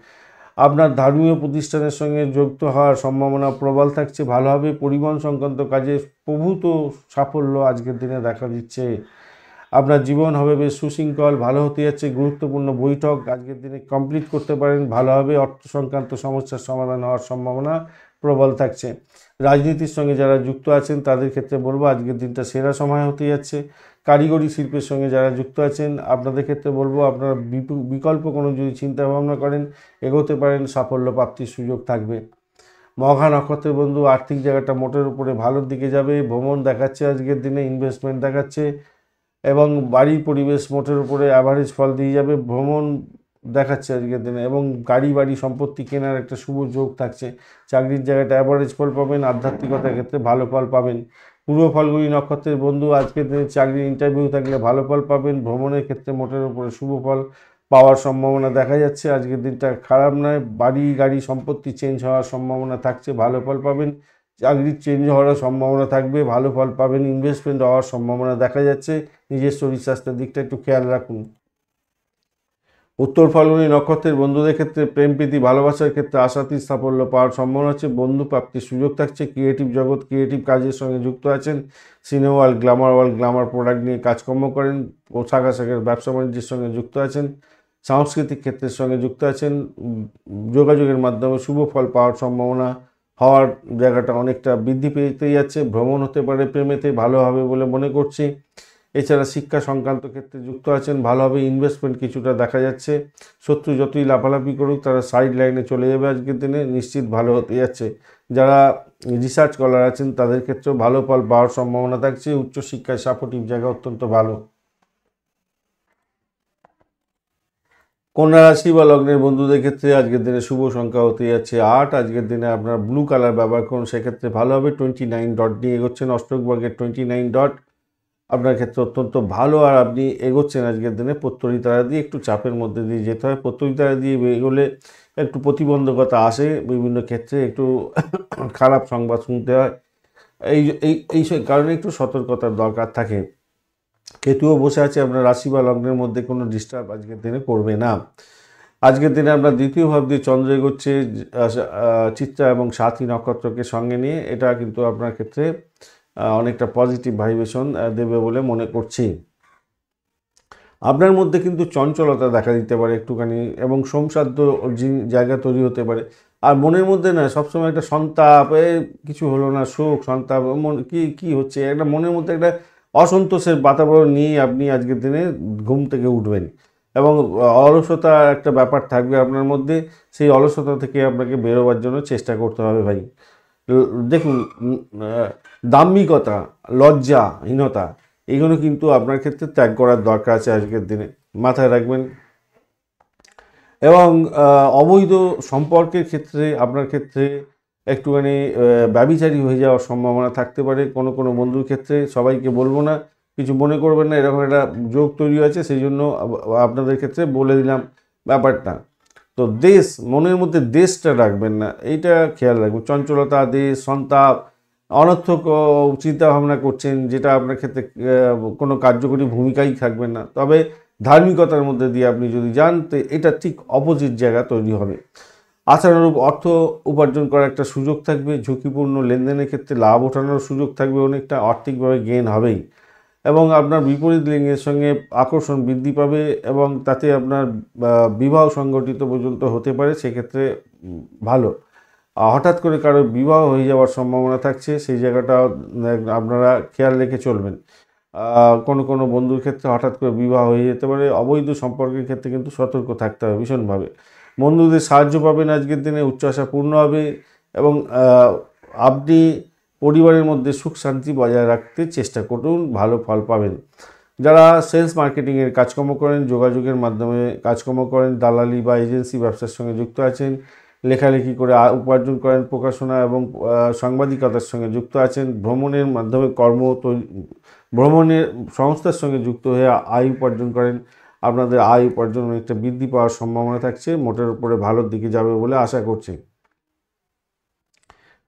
আপনার ধর্মীয় প্রতিষ্ঠানের সঙ্গে যুক্ত হওয়ার সম্ভাবনা প্রবল থাকছে, ভালো হবে। পরিবহন সংক্রান্ত কাজে প্রভূত সাফল্য আজকের দিনে দেখা দিচ্ছে। আপনার জীবন হবে বেশ সুশৃঙ্খল, ভালো হতে যাচ্ছে। গুরুত্বপূর্ণ বৈঠক আজকের দিনে কমপ্লিট করতে পারেন, ভালো হবে। অর্থ সংক্রান্ত সমস্যার সমাধান হওয়ার সম্ভাবনা প্রবল থাকছে। রাজনীতির সঙ্গে যারা যুক্ত আছেন তাদের ক্ষেত্রে বলবো আজকের দিনটা সেরা সময় হতে যাচ্ছে। কারিগরি শিল্পের সঙ্গে যারা যুক্ত আছেন আপনাদের ক্ষেত্রে বলবো আপনারা বিকল্প কোনো যদি চিন্তা ভাবনা করেন এগোতে পারেন, সাফল্য প্রাপ্তির সুযোগ থাকবে। মঘা নক্ষত্রের বন্ধু, আর্থিক জায়গাটা মোটের উপরে ভালোর দিকে যাবে। ভ্রমণ দেখাচ্ছে আজকের দিনে, ইনভেস্টমেন্ট দেখাচ্ছে এবং বাড়ির পরিবেশ মোটের উপরে অ্যাভারেজ ফল দিয়ে যাবে। ভ্রমণ দেখাচ্ছে আজকের দিনে এবং বাড়ি সম্পত্তি কেনার একটা শুভ যোগ থাকছে। চাকরির জায়গাটা অ্যাভারেজ ফল পাবেন, আধ্যাত্মিকতার ক্ষেত্রে ভালো ফল পাবেন। পূর্ব ফাল্গুনী নক্ষত্রের বন্ধু, আজকের দিনে চাকরির ইন্টারভিউ থাকলে ভালো ফল পাবেন। ভ্রমণের ক্ষেত্রে মোটের উপরে শুভ ফল পাওয়ার সম্ভাবনা দেখা যাচ্ছে। আজকের দিনটা খারাপ নয়। গাড়ি সম্পত্তি চেঞ্জ হওয়ার সম্ভাবনা থাকছে, ভালো ফল পাবেন। চাকরির চেঞ্জ হওয়ার সম্ভাবনা থাকবে, ভালো ফল পাবেন। ইনভেস্টমেন্ট হওয়ার সম্ভাবনা দেখা যাচ্ছে। নিজের শরীর স্বাস্থ্যের দিকটা একটু খেয়াল রাখুন। উত্তর ফাল্গুনী নক্ষত্রের বন্ধুদের ক্ষেত্রে প্রেম প্রীতি ভালোবাসার ক্ষেত্রে আশাতীত সাফল্য পাওয়ার সম্ভাবনা আছে। বন্ধু প্রাপ্তির সুযোগ থাকছে। ক্রিয়েটিভ জগৎ, ক্রিয়েটিভ কাজের সঙ্গে যুক্ত আছেন। সিনেমা ওয়ার্ল্ড, গ্ল্যামার প্রোডাক্ট নিয়ে কাজকর্ম করেন। পোশাক আশাকের ব্যবসা বাণিজ্যের সঙ্গে যুক্ত আছেন। সাংস্কৃতিক ক্ষেত্রের সঙ্গে যুক্ত আছেন। যোগাযোগের মাধ্যমে শুভ ফল পাওয়ার সম্ভাবনা হওয়ার জায়গাটা অনেকটা বৃদ্ধি পেতে যাচ্ছে। ভ্রমণ হতে পারে, প্রেমেতে ভালো হবে বলে মনে করছি। এছাড়া শিক্ষা সংক্রান্ত ক্ষেত্রে যুক্ত আছেন, ভালোভাবে। ইনভেস্টমেন্ট কিছুটা দেখা যাচ্ছে। শত্রু যতই লাফালাফি করুক তারা সাইড লাইনে চলে যাবে আজকের দিনে, নিশ্চিত ভালো হতে যাচ্ছে। যারা রিসার্চ স্কলার আছেন তাদের ক্ষেত্রেও ভালো ফল পাওয়ার সম্ভাবনা থাকছে। উচ্চশিক্ষায় সাপোর্টিভ জায়গা অত্যন্ত ভালো। কন্যা রাশি বা লগ্নের বন্ধুদের ক্ষেত্রে আজকের দিনে শুভ সংখ্যা হতে যাচ্ছে 8। আজকের দিনে আপনার ব্লু কালার ব্যবহার করুন, সেক্ষেত্রে ভালো হবে। 29 ডট নিয়ে এগোচ্ছেন। অষ্টক বর্গের 29 ডট আপনার ক্ষেত্রে অত্যন্ত ভালো। আর আপনি এগোচ্ছেন আজকের দিনে প্রত্যয়িতারা দিয়ে, একটু চাপের মধ্যে দিয়ে যেতে হয়। প্রত্যয়িতারা দিয়ে এগোলে একটু প্রতিবন্ধকতা আসে, বিভিন্ন ক্ষেত্রে একটু খারাপ সংবাদ শুনতে হয়। এই কারণে একটু সতর্কতার দরকার থাকে। কেতুও বসে আছে আপনার রাশি বা লগ্নের মধ্যে, কোনো ডিস্টার্ব আজকের দিনে করবে না। আজকের দিনে আপনার দ্বিতীয় ভাব দিয়ে চন্দ্র এগোচ্ছে চিত্রা এবং সাথী নক্ষত্রকে সঙ্গে নিয়ে, এটা কিন্তু আপনার ক্ষেত্রে অনেকটা পজিটিভ ভাইব্রেশন দেবে বলে মনে করছি। আপনার মধ্যে কিন্তু চঞ্চলতা দেখা দিতে পারে একটুখানি এবং সোমসাধ্য জায়গা তৈরি হতে পারে। আর মনের মধ্যে না সবসময় একটা সন্তাপ, কিছু হলো না, শোক, সন্তাপ, কি হচ্ছে, একটা মনের মধ্যে একটা অসন্তোষের বাতাবরণ নিয়ে আপনি আজকের দিনে ঘুম থেকে উঠবেন এবং অলসতা একটা ব্যাপার থাকবে আপনার মধ্যে। সেই অলসতা থেকে আপনাকে বেরোবার জন্য চেষ্টা করতে হবে ভাই। দেখুন, দাম্ভিকতা, লজ্জাহীনতা এগুলো কিন্তু আপনার ক্ষেত্রে ত্যাগ করার দরকার আছে আজকের দিনে, মাথায় রাখবেন। এবং অবৈধ সম্পর্কের ক্ষেত্রে আপনার ক্ষেত্রে একটুখানি ব্যভিচারী হয়ে যাওয়ার সম্ভাবনা থাকতে পারে কোনো বন্ধুর ক্ষেত্রে। সবাইকে বলবো না, কিছু মনে করবেন না, এরকম একটা যোগ তৈরি হয়েছে, সেই জন্য আপনাদের ক্ষেত্রে বলে দিলাম ব্যাপারটা। তো মনের মধ্যে দেশটা রাখবেন না, এইটা খেয়াল রাখবেন। চঞ্চলতা, সন্তাপ, অনর্থক চিন্তাভাবনা করছেন, যেটা আপনার ক্ষেত্রে কোনো কার্যকরী ভূমিকাই থাকবেন না। তবে ধার্মিকতার মধ্যে দিয়ে আপনি যদি যান তো এটা ঠিক অপোজিট জায়গা তৈরি হবে। আশানুরূপ অর্থ উপার্জন করার একটা সুযোগ থাকবে। ঝুঁকিপূর্ণ লেনদেনের ক্ষেত্রে লাভ ওঠানোর সুযোগ থাকবে, অনেকটা আর্থিকভাবে গেইন হবেই। এবং আপনার বিপরীত লিঙ্গের সঙ্গে আকর্ষণ বৃদ্ধি পাবে এবং তাতে আপনার বিবাহ সংগঠিত পর্যন্ত হতে পারে, সেক্ষেত্রে ভালো। হঠাৎ করে কারো বিবাহ হয়ে যাওয়ার সম্ভাবনা থাকছে, সেই জায়গাটা আপনারা খেয়াল রেখে চলবেন। কোনো বন্ধুর ক্ষেত্রে হঠাৎ করে বিবাহ হয়ে যেতে পারে। অবৈধ সম্পর্কের ক্ষেত্রে কিন্তু সতর্ক থাকতে হবে ভীষণভাবে। বন্ধুদের সাহায্য পাবেন আজকের দিনে, উচ্চাশা পূর্ণ হবে এবং আপনি পরিবারের মধ্যে সুখ শান্তি বজায় রাখতে চেষ্টা করুন, ভালো ফল পাবেন। যারা সেলস মার্কেটিংয়ের কাজকর্ম করেন, যোগাযোগের মাধ্যমে কাজকর্ম করেন, দালালি বা এজেন্সি ব্যবসার সঙ্গে যুক্ত আছেন, লেখালেখি করে উপার্জন করেন, প্রকাশনা এবং সাংবাদিকতার সঙ্গে যুক্ত আছেন, ভ্রমণের মাধ্যমে ভ্রমণের সংস্থার সঙ্গে যুক্ত হয়ে আয় উপার্জন করেন, আপনাদের আয় উপার্জন অনেকটা বৃদ্ধি পাওয়ার সম্ভাবনা থাকছে। মোটের উপরে ভালোর দিকে যাবে বলে আশা করছি,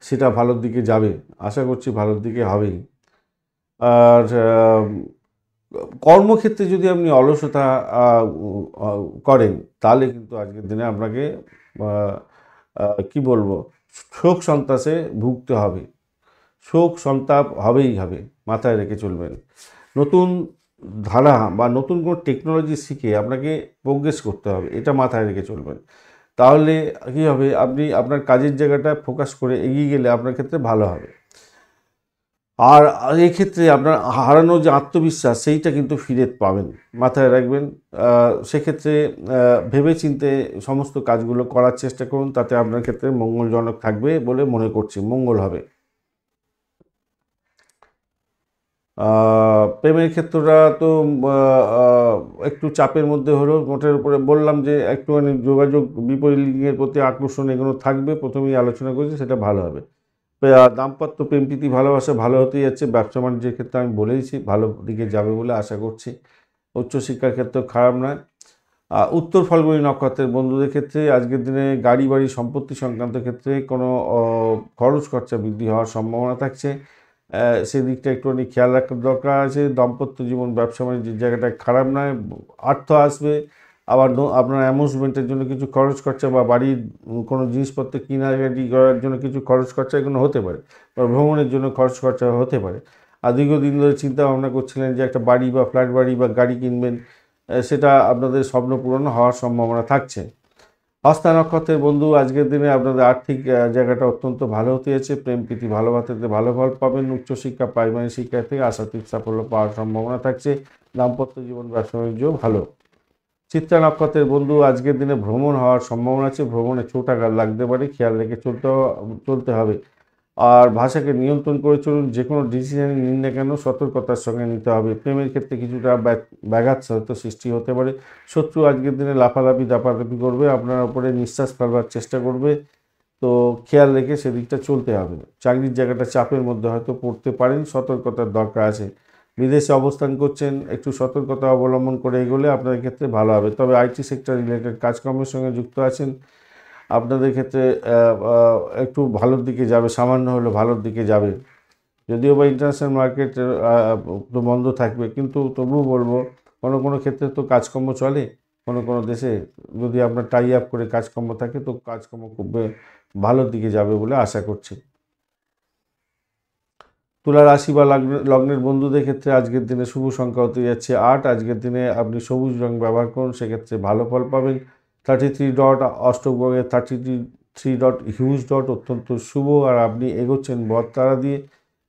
সেটা ভালোর দিকে যাবে, আশা করছি ভালোর দিকে হবেই। আর কর্মক্ষেত্রে যদি আপনি অলসতা করেন, তাহলে কিন্তু আজকের দিনে আপনাকে কি বলবো, শোক সন্তাপে ভুগতে হবে। শোক সন্তাপ হবেই হবে, মাথায় রেখে চলবেন। নতুন ধারা বা নতুন কোনো টেকনোলজি শিখে আপনাকে প্রোগ্রেস করতে হবে, এটা মাথায় রেখে চলবেন। তাহলে কী হবে, আপনি আপনার কাজের জায়গাটা ফোকাস করে এগিয়ে গেলে আপনার ক্ষেত্রে ভালো হবে। আর এই ক্ষেত্রে আপনার হারানো যে আত্মবিশ্বাস, সেইটা কিন্তু ফিরে পাবেন, মাথায় রাখবেন। সেক্ষেত্রে ভেবেচিন্তে সমস্ত কাজগুলো করার চেষ্টা করুন, তাতে আপনার ক্ষেত্রে মঙ্গলজনক থাকবে বলে মনে করছি, মঙ্গল হবে। প্রেমের ক্ষেত্রটা তো একটু চাপের মধ্যে হলেও, মোটের উপরে বললাম যে একটুখানি যোগাযোগ, বিপরীত লিঙ্গের প্রতি আকর্ষণ এগুলো থাকবে, প্রথমেই আলোচনা করেছি, সেটা ভালো হবে। দাম্পত্য প্রেম প্রীতি ভালোবাসা ভালো হতেই যাচ্ছে। ব্যবসা বাণিজ্যের ক্ষেত্রে আমি বলেইছি ভালো দিকে যাবে বলে আশা করছি। উচ্চশিক্ষার ক্ষেত্রেও খারাপ নয়। উত্তর ফাল্গুনী নক্ষত্রের বন্ধুদের ক্ষেত্রে আজকের দিনে গাড়ি বাড়ি সম্পত্তি সংক্রান্ত ক্ষেত্রে কোনো খরচ খরচা বৃদ্ধি হওয়ার সম্ভাবনা থাকছে, সেদিকটা একটুখানি খেয়াল রাখার দরকার আছে। দাম্পত্য জীবন ব্যবসা বাণিজ্যের জায়গাটা খারাপ নয়, অর্থ আসবে। আবার আপনার অ্যামুজমেন্টের জন্য কিছু খরচ খরচা বা বাড়ির কোনো জিনিসপত্র কিনাকাটি করার জন্য কিছু খরচ খরচা এগুলো হতে পারে, বা ভ্রমণের জন্য খরচ খরচা হতে পারে। আর দীর্ঘদিন ধরে চিন্তা ভাবনা করছিলেন যে একটা বাড়ি বা ফ্ল্যাট বাড়ি বা গাড়ি কিনবেন, সেটা আপনাদের স্বপ্ন পূরণ হওয়ার সম্ভাবনা থাকছে। হস্তা নক্ষত্রের বন্ধু আজকের দিনে আপনাদের আর্থিক জায়গাটা অত্যন্ত ভালো হতে যাচ্ছে। প্রেম প্রীতি ভালোবাসাতে ভালো ফল পাবেন। উচ্চশিক্ষা প্রাইমারি শিক্ষা থেকে আশাতীত সাফল্য পাওয়ার সম্ভাবনা থাকছে। দাম্পত্য জীবন ব্যবসা বাণিজ্যও ভালো। চিত্রা নক্ষত্রের বন্ধু আজকের দিনে ভ্রমণ হওয়ার সম্ভাবনা আছে, ভ্রমণে ছোট আঘাত লাগতে পারে, খেয়াল রেখে চলতে হবে। আর ভাষাকে নিয়ন্ত্রণ করে চলুন, যে কোনো ডিসিশন নিন না কেন সতর্কতার সঙ্গে নিতে হবে। প্রেমের ক্ষেত্রে কিছুটা ব্যাঘাত হয়তো সৃষ্টি হতে পারে। শত্রু আজকের দিনে লাফালাফি দাপাদাপি করবে, আপনার উপরে নিঃশ্বাস ফেলবার চেষ্টা করবে, তো খেয়াল রেখে সেদিকটা চলতে হবে। চাকরির জায়গাটা চাপের মধ্যে হয়তো পড়তে পারেন, সতর্কতার দরকার আছে। বিদেশে অবস্থান করছেন, একটু সতর্কতা অবলম্বন করে এগোলে আপনাদের ক্ষেত্রে ভালো হবে। তবে আইটি সেক্টর রিলেটেড কাজকর্মের সঙ্গে যুক্ত আছেন, আপনাদের ক্ষেত্রে একটু ভালোর দিকে যাবে, সামান্য হলেও ভালোর দিকে যাবে। যদিও বা ইন্টারন্যাশনাল মার্কেট তো বন্ধ থাকবে, কিন্তু তবুও বলবো কোনো কোনো ক্ষেত্রে তো কাজকর্ম চলে। কোনো কোনো দেশে যদি আপনার টাই আপ করে কাজকর্ম থাকে, তো কাজকর্ম খুব ভালোর দিকে যাবে বলে আশা করছি। তুলা রাশি বা লগ্নের বন্ধুদের ক্ষেত্রে আজকের দিনে শুভ সংখ্যা হতে যাচ্ছে 8। আজকের দিনে আপনি সবুজ রং ব্যবহার করুন, সেক্ষেত্রে ভালো ফল পাবেন। 33 ডট অষ্টগ্রহের 33 ডট হিউজ ডট অত্যন্ত শুভ। আর আপনি এগোচ্ছেন বদতারা দিয়ে,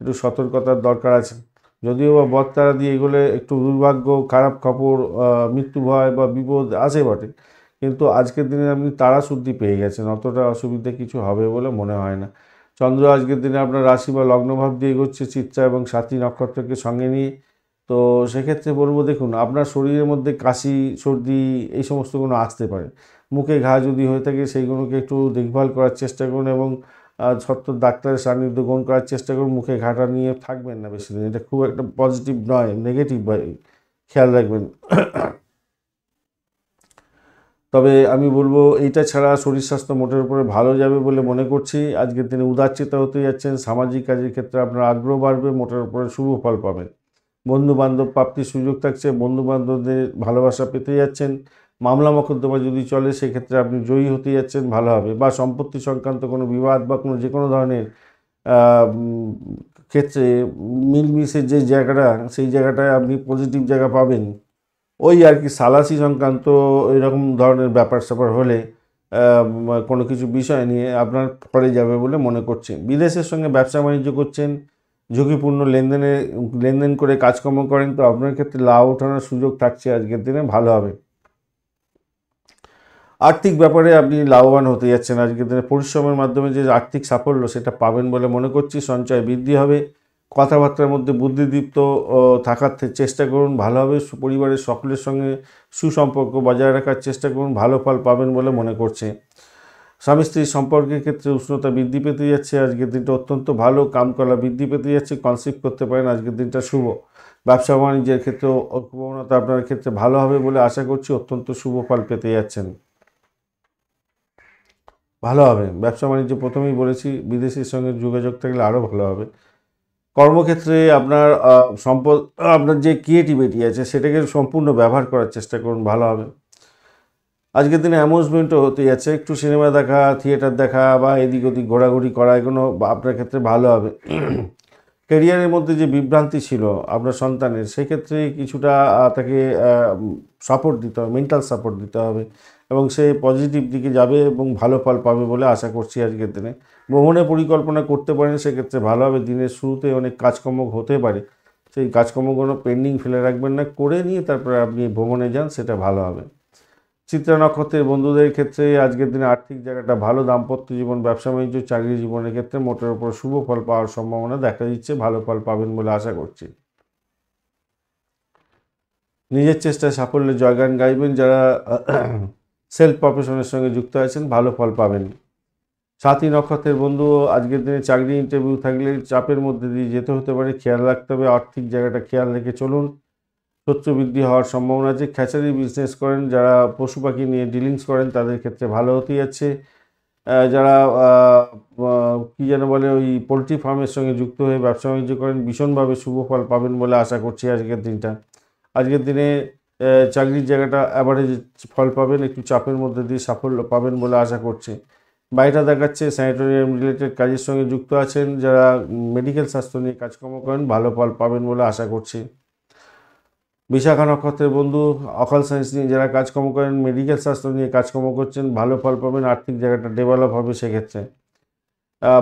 একটু সতর্কতার দরকার আছে। যদিও বা বদতারা দিয়ে এগোলে একটু দুর্ভাগ্য, খারাপ খবর, মৃত্যু ভয় বা বিপদ আসে বটে, কিন্তু আজকের দিনে আপনি তারা শুদ্ধি পেয়ে গেছেন, অতটা অসুবিধা কিছু হবে বলে মনে হয় না। চন্দ্র আজকের দিনে আপনার রাশি বা লগ্নভাব দিয়ে এগোচ্ছে চিত্রা এবং সাথী নক্ষত্রকে সঙ্গে নিয়ে। তো সেক্ষেত্রে বলবো, দেখুন আপনার শরীরের মধ্যে কাশি সর্দি এই সমস্তগুলো আসতে পারে। মুখে ঘা যদি হয়ে থাকে, সেইগুলোকে একটু দেখভাল করার চেষ্টা করুন এবং সত্ত্বর ডাক্তারের সান্নিধ্য গ্রহণ করার চেষ্টা করুন। মুখে ঘাটা নিয়ে থাকবেন না বেশি দিন, এটা খুব একটা পজিটিভ নয়, নেগেটিভ, খেয়াল রাখবেন। তবে আমি বলবো এইটা ছাড়া শরীর স্বাস্থ্য মোটের উপরে ভালো যাবে বলে মনে করছি। আজকের দিনে উদারচিতা হতে যাচ্ছেন, সামাজিক কাজের ক্ষেত্রে আপনার আগ্রহ বাড়বে, মোটের উপরে শুভ ফল পাবেন। বন্ধুবান্ধব প্রাপ্তির সুযোগ থাকছে, বন্ধুবান্ধবদের ভালোবাসা পেতে যাচ্ছেন। মামলা মোকদ্দমা যদি চলে, সেক্ষেত্রে আপনি জয়ী হতে যাচ্ছেন, ভালো হবে। বা সম্পত্তি সংক্রান্ত কোনো বিবাদ বা কোনো যে কোনো ধরনের ক্ষেত্রে মিলমিশের যে জায়গাটা, সেই জায়গাটায় আপনি পজিটিভ জায়গা পাবেন। ওই আর কি সালাসি সংক্রান্ত এরকম ধরনের ব্যাপার স্যাপার হলে কোনো কিছু বিষয় নিয়ে আপনার ফলে যাবে বলে মনে করছি। বিদেশের সঙ্গে ব্যবসা বাণিজ্য করছেন, ঝুঁকিপূর্ণ লেনদেন করে কাজকর্ম করেন, তো আপনার ক্ষেত্রে লাভ ওঠানোর সুযোগ থাকছে, আজকের দিনে ভালো হবে। আর্থিক ব্যাপারে আপনি লাভবান হতে যাচ্ছেন। আজকের দিনে পরিশ্রমের মাধ্যমে যে আর্থিক সাফল্য সেটা পাবেন বলে মনে করছি। সঞ্চয় বৃদ্ধি হবে, কথাবার্তার মধ্যে বুদ্ধিদীপ্ত থাকার চেষ্টা করুন, ভালো হবে। পরিবারের সকলের সঙ্গে সুসম্পর্ক বজায় রাখার চেষ্টা করুন, ভালো ফল পাবেন বলে মনে করছে। স্বামী স্ত্রীর সম্পর্কের ক্ষেত্রে উষ্ণতা বৃদ্ধি পেতে যাচ্ছে। আজকের দিনটা অত্যন্ত ভালো, কামকলা বৃদ্ধি পেতে যাচ্ছে, কনসিভ করতে পারেন। আজকের দিনটা শুভ। ব্যবসা বাণিজ্যের ক্ষেত্রেও প্রবণতা আপনার ক্ষেত্রে ভালো হবে বলে আশা করছি। অত্যন্ত শুভ ফল পেতে যাচ্ছেন, ভালো হবে। ব্যবসা বাণিজ্য প্রথমেই বলেছি, বিদেশের সঙ্গে যোগাযোগ থাকলে আরও ভালো হবে। কর্মক্ষেত্রে আপনার সম্পদ, আপনার যে ক্রিয়েটিভিটি আছে সেটাকে সম্পূর্ণ ব্যবহার করার চেষ্টা করুন, ভালো হবে। আজকের দিনে অ্যামিউজমেন্টও হতে যাচ্ছে, একটু সিনেমা দেখা, থিয়েটার দেখা বা এদিক ওদিক ঘোরাঘুরি করা, এগুলো আপনার ক্ষেত্রে ভালো হবে। ক্যারিয়ারের মধ্যে যে বিভ্রান্তি ছিল আপনার সন্তানের, সেক্ষেত্রে কিছুটা তাকে সাপোর্ট দিতে হবে, মেন্টাল সাপোর্ট দিতে হবে এবং সে পজিটিভ দিকে যাবে এবং ভালো ফল পাবে বলে আশা করছি। আজকের দিনে ভ্রমণের পরিকল্পনা করতে পারেন, সেক্ষেত্রে ভালো হবে। দিনের শুরুতে অনেক কাজকর্ম হতে পারে, সেই কাজকর্মগুলো পেন্ডিং ফেলে রাখবেন না, করে নিয়ে তারপরে আপনি ভ্রমণে যান, সেটা ভালো হবে। চিত্রা নক্ষত্রের বন্ধুদের ক্ষেত্রে আজকের দিনে আর্থিক জায়গাটা ভালো। দাম্পত্য জীবন, ব্যবসা বাণিজ্য, চাকরি জীবনের ক্ষেত্রে মোটের উপর শুভ ফল পাওয়ার সম্ভাবনা দেখা দিচ্ছে, ভালো ফল পাবেন বলে আশা করছি। নিজের চেষ্টায় সাফল্যের জয়গান গাইবেন। যারা সেলফ প্রফেশনের সঙ্গে যুক্ত আছেন, ভালো ফল পাবেন। সাথী নক্ষত্রের বন্ধু আজকের দিনে চাকরি ইন্টারভিউ থাকলে চাপের মধ্যে দিয়ে যেতে হতে পারে, খেয়াল রাখতে হবে। আর্থিক জায়গাটা খেয়াল রেখে চলুন। শত্রু বৃদ্ধি হওয়ার সম্ভাবনা আছে। খ্যাচারি বিজনেস করেন, যারা পশু পাখি নিয়ে ডিলিংস করেন, তাদের ক্ষেত্রে ভালো হতে যাচ্ছে। যারা কী যেন বলে, ওই পোলট্রি ফার্মের সঙ্গে যুক্ত হয়ে ব্যবসা বাণিজ্য করেন, ভীষণভাবে শুভ ফল পাবেন বলে আশা করছি আজকের দিনটা। আজকের দিনে চাকরির জায়গাটা অ্যাভারেজ ফল পাবেন, একটু চাপের মধ্যে দিয়ে সাফল্য পাবেন বলে আশা করছি। বাইরে দেখাচ্ছে স্যানিটোরিয়াম রিলেটেড কাজের সঙ্গে যুক্ত আছেন, যারা মেডিকেল স্বাস্থ্য নিয়ে কাজকর্ম করেন, ভালো ফল পাবেন বলে আশা করছি। বিশাখা নক্ষত্রের বন্ধু অকাল সায়েন্স নিয়ে যারা কাজকর্ম করেন, মেডিকেল স্বাস্থ্য নিয়ে কাজকর্ম করছেন, ভালো ফল পাবেন। আর্থিক জায়গাটা ডেভেলপ হবে সেক্ষেত্রে।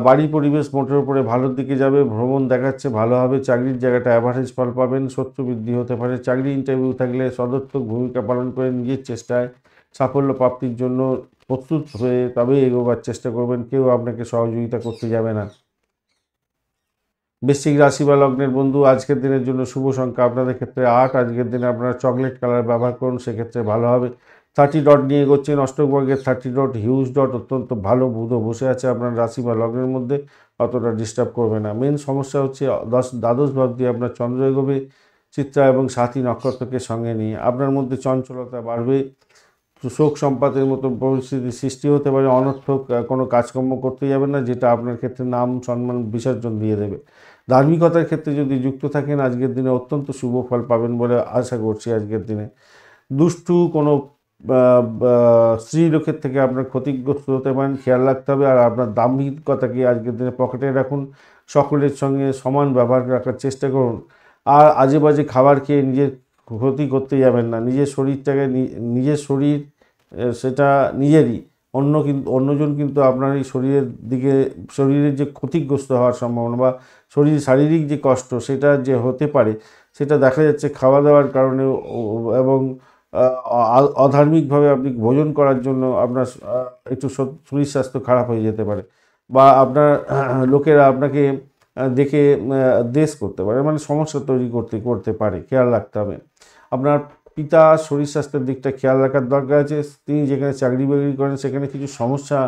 বাড়ি পরিবেশ মোটের উপরে ভালোর দিকে যাবে, ভ্রমণ দেখাচ্ছে ভালো হবে। চাকরির জায়গাটা অ্যাভারেজ ফল পাবেন, শত্রু বৃদ্ধি হতে পারে। চাকরি ইন্টারভিউ থাকলে সদর্থক ভূমিকা পালন করে নিজের চেষ্টায় সাফল্য প্রাপ্তির জন্য প্রস্তুত হয়ে তবেই এগোবার চেষ্টা করবেন, কেউ আপনাকে সহযোগিতা করতে যাবে না। বৃশ্চিক রাশি বা লগ্নের বন্ধু আজকের দিনের জন্য শুভ সংখ্যা আপনাদের ক্ষেত্রে 8। আজকের দিনে আপনারা চকলেট কালার ব্যবহার করুন, সেক্ষেত্রে ভালো হবে। 30 ডট নিয়ে এগোচ্ছেন, অষ্টকবর্গের 30 ডট হিউজ ডট, অত্যন্ত ভালো। বুধ বসে আছে আপনার রাশি বা লগ্নের মধ্যে, অতটা ডিস্টার্ব করবে না। মেন সমস্যা হচ্ছে দ্বাদশ ভাব দিয়ে আপনার চন্দ্র এগোবে চিত্রা এবং সাথী নক্ষত্রকে সঙ্গে নিয়ে, আপনার মধ্যে চঞ্চলতা বাড়বে। শোক সম্পাতের মতো পরিস্থিতি সৃষ্টি হতে পারে। অনর্থক কোনো কাজকর্ম করতে যাবেন না, যেটা আপনার ক্ষেত্রে নাম সম্মান বিসর্জন দিয়ে দেবে। ধার্মিকতার ক্ষেত্রে যদি যুক্ত থাকেন, আজকের দিনে অত্যন্ত শুভ ফল পাবেন বলে আশা করছি। আজকের দিনে দুষ্টু কোনো স্ত্রী লোকের থেকে আপনার ক্ষতিগ্রস্ত হতে পারেন, খেয়াল রাখতে হবে। আর আপনার দাম্ভিকতাকে আজকের দিনে পকেটে রাখুন, সকলের সঙ্গে সমান ব্যবহার রাখার চেষ্টা করুন। আর আজে বাজে খাবার খেয়ে নিজের ক্ষতি করতে যাবেন না। নিজের শরীরটাকে, নিজের শরীর সেটা নিজেরই, অন্যজন কিন্তু আপনার এই শরীরের দিকে, শরীরের যে ক্ষতিগ্রস্ত হওয়ার সম্ভাবনা বা শারীরিক যে কষ্ট সেটা যে হতে পারে, সেটা দেখা যাচ্ছে খাওয়া দাওয়ার কারণে এবং অধার্মিকভাবে আপনি ভোজন করার জন্য আপনার একটু শরীর স্বাস্থ্য খারাপ হয়ে যেতে পারে, বা আপনার লোকেরা আপনাকে দেখে দেশ করতে পারে, মানে সমস্যা তৈরি করতে পারে, খেয়াল রাখতে হবে। আপনার পিতা শরীর স্বাস্থ্যের দিকটা খেয়াল রাখার দরকার আছে। তিনি যেখানে চাকরি বাকরি করেন সেখানে কিছু সমস্যা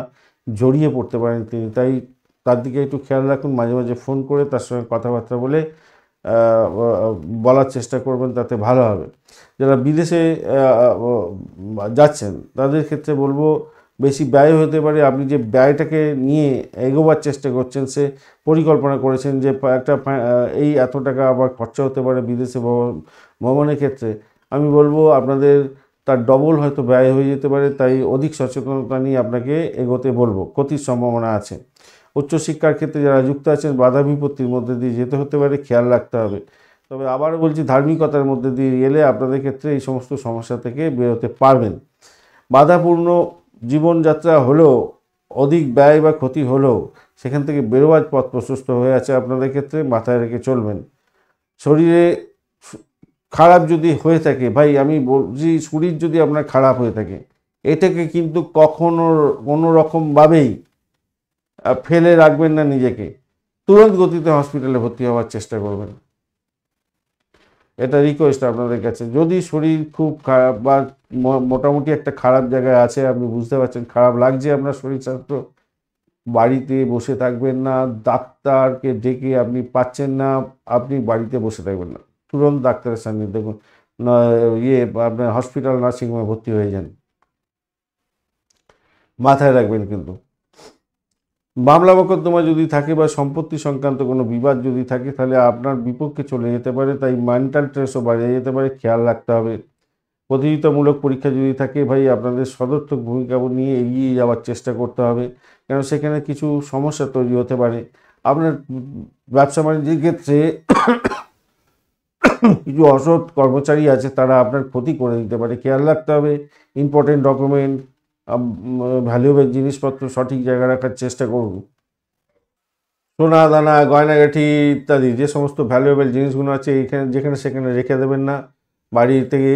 জড়িয়ে পড়তে পারেন তিনি, তাই তার দিকে একটু খেয়াল রাখুন। মাঝে মাঝে ফোন করে তার সঙ্গে কথাবার্তা বলে বলার চেষ্টা করবেন, তাতে ভালো হবে। যারা বিদেশে যাচ্ছেন তাদের ক্ষেত্রে বলবো, বেশি ব্যয় হতে পারে। আপনি যে ব্যয়টাকে নিয়ে এগোবার চেষ্টা করছেন, সে পরিকল্পনা করেছেন যে এই এত টাকা আবার খরচা হতে পারে বিদেশে ভ্রমণের ক্ষেত্রে, আমি বলবো আপনাদের তার ডবল হয়তো ব্যয় হয়ে যেতে পারে। তাই অধিক সচেতনতা নিয়ে আপনাকে এগোতে বলবো, ক্ষতির সম্ভাবনা আছে। উচ্চশিক্ষার ক্ষেত্রে যারা যুক্ত আছেন, বাধা বিপত্তির মধ্যে দিয়ে যেতে হতে পারে, খেয়াল রাখতে হবে। তবে আবারও বলছি, ধার্মিকতার মধ্যে দিয়ে গেলে আপনাদের ক্ষেত্রে এই সমস্ত সমস্যা থেকে বেরোতে পারবেন। বাধাপূর্ণ জীবনযাত্রা হলেও, অধিক ব্যয় বা ক্ষতি হলেও, সেখান থেকে বেরোবার পথ প্রশস্ত হয়ে আছে আপনাদের ক্ষেত্রে, মাথায় রেখে চলবেন। শরীরে খারাপ যদি হয়ে থাকে, ভাই আমি বলছি, শরীর যদি আপনার খারাপ হয়ে থাকে, এটাকে কিন্তু কখনো কোনো রকমভাবেই ফেলে রাখবেন না নিজেকে, তুরন্ত গতিতে হসপিটালে ভর্তি হওয়ার চেষ্টা করবেন। এটা রিকোয়েস্ট আপনাদের কাছে। যদি শরীর খুব খারাপ বা মোটামুটি একটা খারাপ জায়গায় আছে, আপনি বুঝতে পারছেন খারাপ লাগছে আপনার শরীর স্বাস্থ্য, বাড়িতে বসে থাকবেন না। ডাক্তারকে ডেকে আপনি পাচ্ছেন না, আপনি বাড়িতে বসে থাকবেন না, তুরন্ত ডাক্তারের সামনে দেখুন না, আপনার হসপিটাল নার্সিংহোমে ভর্তি হয়ে যান। মাথায় রাখবেন কিন্তু মামলা মোকদ্দমা যদি থাকে বা সম্পত্তি সংক্রান্ত কোনো বিবাদ যদি থাকে, তাহলে আপনার বিপক্ষে চলে যেতে পারে, তাই মেন্টাল স্ট্রেসও বাড়িয়ে যেতে পারে, খেয়াল রাখতে হবে। প্রতিযোগিতামূলক পরীক্ষা যদি থাকে ভাই, আপনাদের সদর্থক ভূমিকা নিয়ে এগিয়ে যাওয়ার চেষ্টা করতে হবে, কেন সেখানে কিছু সমস্যা তৈরি হতে পারে। আপনার ব্যবসা বাণিজ্যের ক্ষেত্রে কিছু অসৎ কর্মচারী আছে, তারা আপনার ক্ষতি করে দিতে পারে, খেয়াল রাখতে হবে। ইম্পর্টেন্ট ডকুমেন্ট, ভ্যালুয়েবল জিনিসপত্র সঠিক জায়গায় রাখার চেষ্টা করুন। সোনা দানা গয়নাগাঠি ইত্যাদি যে সমস্ত ভ্যালুয়েবল জিনিসগুলো আছে এইখানে যেখানে সেখানে রেখে দেবেন না, বাড়ি থেকে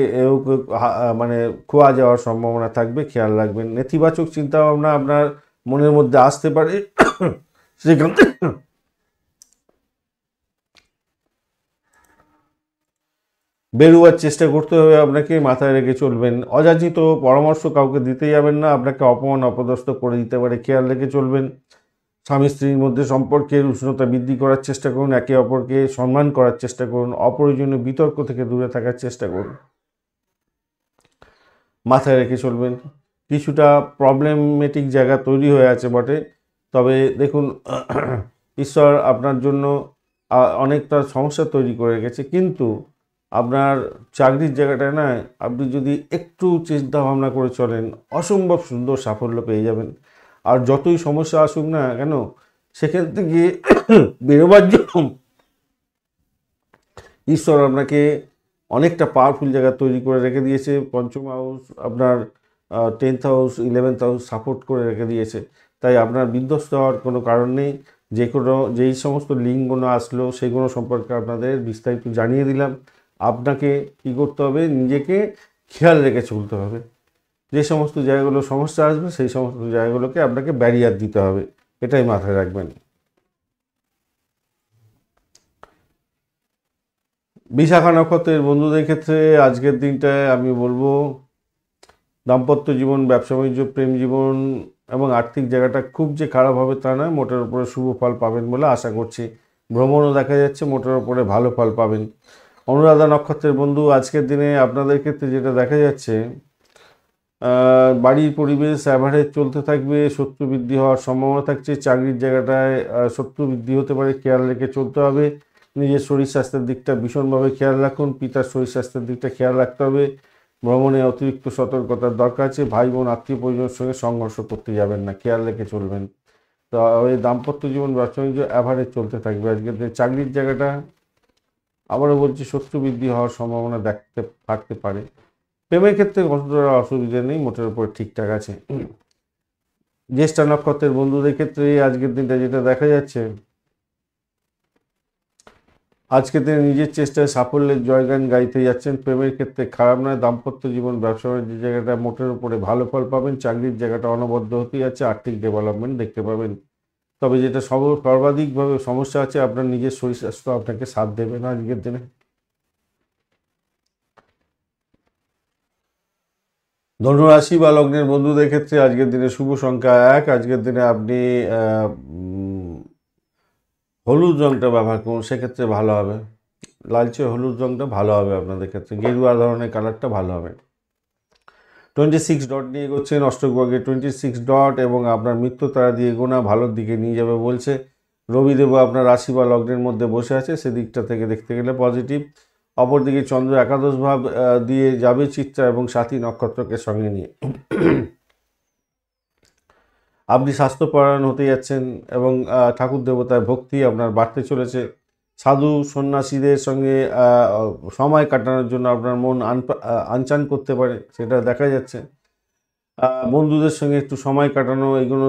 মানে খোয়া যাওয়ার সম্ভাবনা থাকবে, খেয়াল রাখবেন। নেতিবাচক চিন্তাভাবনা আপনার মনের মধ্যে আসতে পারে, সেখান থেকে বেরোবার চেষ্টা করতে হবে আপনাকে, মাথায় রেখে চলবেন। অযাচিত পরামর্শ কাউকে দিতে যাবেন না, আপনাকে অপমান অপদস্থ করে দিতে পারে, খেয়াল রেখে চলবেন। স্বামী স্ত্রীর মধ্যে সম্পর্কের উষ্ণতা বৃদ্ধি করার চেষ্টা করুন, একে অপরকে সম্মান করার চেষ্টা করুন, অপ্রয়োজনীয় বিতর্ক থেকে দূরে থাকার চেষ্টা করুন, মাথায় রেখে চলবেন। কিছুটা প্রবলেমেটিক জায়গা তৈরি হয়ে আছে বটে, তবে দেখুন ঈশ্বর আপনার জন্য অনেকটা সমস্যা তৈরি করে রেখেছে, কিন্তু আপনার চাকরির জায়গাটায় না, আপনি যদি একটু চিন্তা ভাবনা করে চলেন, অসম্ভব সুন্দর সাফল্য পেয়ে যাবেন। আর যতই সমস্যা আসুক না কেন, সেখান থেকে বেরোবার জন্য ঈশ্বর আপনাকে অনেকটা পাওয়ারফুল জায়গা তৈরি করে রেখে দিয়েছে। পঞ্চম হাউস আপনার 10th house 11th house support করে রেখে দিয়েছে, তাই আপনার বিধ্বস্ত হওয়ার কোনো কারণ নেই। যেই সমস্ত লিঙ্কগুলো আসলো সেগুলো সম্পর্কে আপনাদের বিস্তারিত জানিয়ে দিলাম। আপনাকে কী করতে হবে, নিজেকে খেয়াল রেখে চলতে হবে। যে সমস্ত জায়গাগুলো সমস্যা আসবে সেই সমস্ত জায়গাগুলোকে আপনাকে ব্যারিয়ার দিতে হবে, এটাই মাথায় রাখবেন। বিশাখা নক্ষত্রের বন্ধুদের ক্ষেত্রে আজকের দিনটায় আমি বলবো দাম্পত্য জীবন, ব্যবসা বাণিজ্য, প্রেম জীবন এবং আর্থিক জায়গাটা খুব যে খারাপ হবে তা নয়, মোটের উপরে শুভ ফল পাবেন বলে আশা করছি। ভ্রমণও দেখা যাচ্ছে, মোটের উপরে ভালো ফল পাবেন। অনুরাধা নক্ষত্রের বন্ধু আজকের দিনে আপনাদের ক্ষেত্রে যেটা দেখা যাচ্ছে, বাড়ির পরিবেশ অ্যাভারেজ চলতে থাকবে, শত্রু বৃদ্ধি হওয়ার সম্ভাবনা থাকছে। চাকরির জায়গাটায় শত্রু বৃদ্ধি হতে পারে, খেয়াল রেখে চলতে হবে। নিজের শরীর স্বাস্থ্যের দিকটা ভীষণভাবে খেয়াল রাখুন, পিতার শরীর স্বাস্থ্যের দিকটা খেয়াল রাখতে হবে। ভ্রমণে অতিরিক্ত সতর্কতার দরকার আছে। ভাই বোন আত্মীয় পরিজনের সঙ্গে সংঘর্ষ করতে যাবেন না, খেয়াল রেখে চলবেন। তো এই দাম্পত্য জীবন, ব্যবসা বাণিজ্য অ্যাভারেজ চলতে থাকবে আজকের দিনে। চাকরির জায়গাটা আবারও বলছি, শত্রু বৃদ্ধি হওয়ার সম্ভাবনা থাকতে পারে। প্রেমের ক্ষেত্রে কতটা অসুবিধা নেই, মোটের উপর ঠিকঠাক আছে। জ্যেষ্ঠা নক্ষত্রের বন্ধুদের ক্ষেত্রে আজকের দিনটা যেটা দেখা যাচ্ছে, আজকের দিনে নিজের চেষ্টায় সাফল্যের জয়গান গাইতে যাচ্ছেন। প্রেমের ক্ষেত্রে খারাপ নয়, দাম্পত্য জীবন, ব্যবসা বাণিজ্যের জায়গাটা মোটের উপরে ভালো ফল পাবেন। চাকরির জায়গাটা অনবদ্য হতেই যাচ্ছে, আর্থিক ডেভেলপমেন্ট দেখতে পাবেন। তবে যেটা সর্বাধিকভাবে সমস্যা আছে, আপনার নিজের শরীর স্বাস্থ্য আপনাকে সাথ দেবে না আজকের দিনে। ধনুরাশি বা লগ্নের বন্ধুদের ক্ষেত্রে আজকের দিনে শুভ সংখ্যা 1। আজকের দিনে আপনি হলুদ রঙটা ব্যবহার করুন, সেক্ষেত্রে ভালো হবে। লালচে হলুদ রঙটা ভালো হবে আপনাদের ক্ষেত্রে, গেরুয়া ধরনের কালারটা ভালো হবে। 26 ডট নিয়ে এগোচ্ছেন, অষ্টগ্রহে 26 ডট এবং আপনার মৃত্যু তারা দিয়ে গোনা ভালোর দিকে নিয়ে যাবে বলছে। রবিদেব আপনার রাশি বা লগ্নের মধ্যে বসে আছে, সেদিকটা থেকে দেখতে গেলে পজিটিভ। অপরদিকে চন্দ্র একাদশ ভাব দিয়ে যাবে চিত্রা এবং সাথী নক্ষত্রকে সঙ্গে নিয়ে। আপনি স্বাস্থ্যপরায়ণ হতে যাচ্ছেন এবং ঠাকুর দেবতার ভক্তি আপনার বাড়তে চলেছে। সাধু সন্ন্যাসীদের সঙ্গে সময় কাটানোর জন্য আপনার মন আনচান করতে পারে, সেটা দেখা যাচ্ছে। বন্ধুদের সঙ্গে একটু সময় কাটানো, এগুলো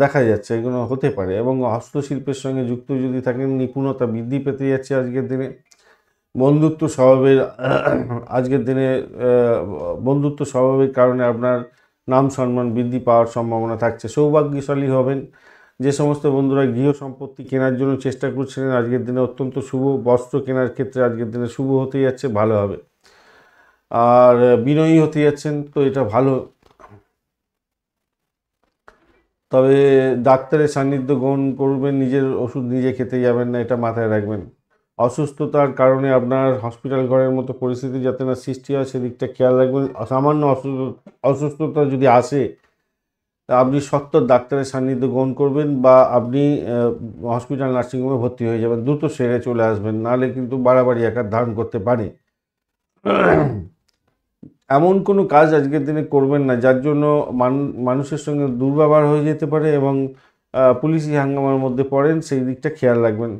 দেখা যাচ্ছে, এগুলো হতে পারে। এবং হস্তশিল্পের সঙ্গে যুক্ত যদি থাকেন, নিপুণতা বৃদ্ধি পেতে যাচ্ছে আজকের দিনে। আজকের দিনে বন্ধুত্ব স্বভাবের কারণে আপনার নাম সম্মান বৃদ্ধি পাওয়ার সম্ভাবনা থাকছে। সৌভাগ্যশালী হবেন। যে সমস্ত বন্ধুরা গৃহ সম্পত্তি কেনার জন্য চেষ্টা করছিলেন, আজকের দিনে অত্যন্ত শুভ। বস্ত্র কেনার ক্ষেত্রে আজকের দিনে শুভ হতে যাচ্ছে, ভালো হবে। আর বিনয়ী হতে যাচ্ছেন, তো এটা ভালো। তবে ডাক্তারের সান্নিধ্য গ্রহণ করবেন, নিজের ওষুধ নিজে খেতে যাবেন না, এটা মাথায় রাখবেন। অসুস্থতার কারণে আপনার হসপিটাল ঘরের মতো পরিস্থিতি যাতে না সৃষ্টি হয় সেদিকটা খেয়াল রাখবেন। সামান্য অসুস্থতা যদি আসে, তা আপনি সত্বর ডাক্তারের সান্নিধ্য গ্রহণ করবেন বা আপনি হসপিটাল নার্সিংহোমে ভর্তি হয়ে যাবেন, দ্রুত সেরে চলে আসবেন, নাহলে কিন্তু বাড়াবাড়ি আকার ধারণ করতে পারে। এমন কোনো কাজ আজকের দিনে করবেন না যার জন্য মানুষের সঙ্গে দুর্ব্যবহার হয়ে যেতে পারে এবং পুলিশি হাঙ্গামার মধ্যে পড়েন, সেই দিকটা খেয়াল রাখবেন।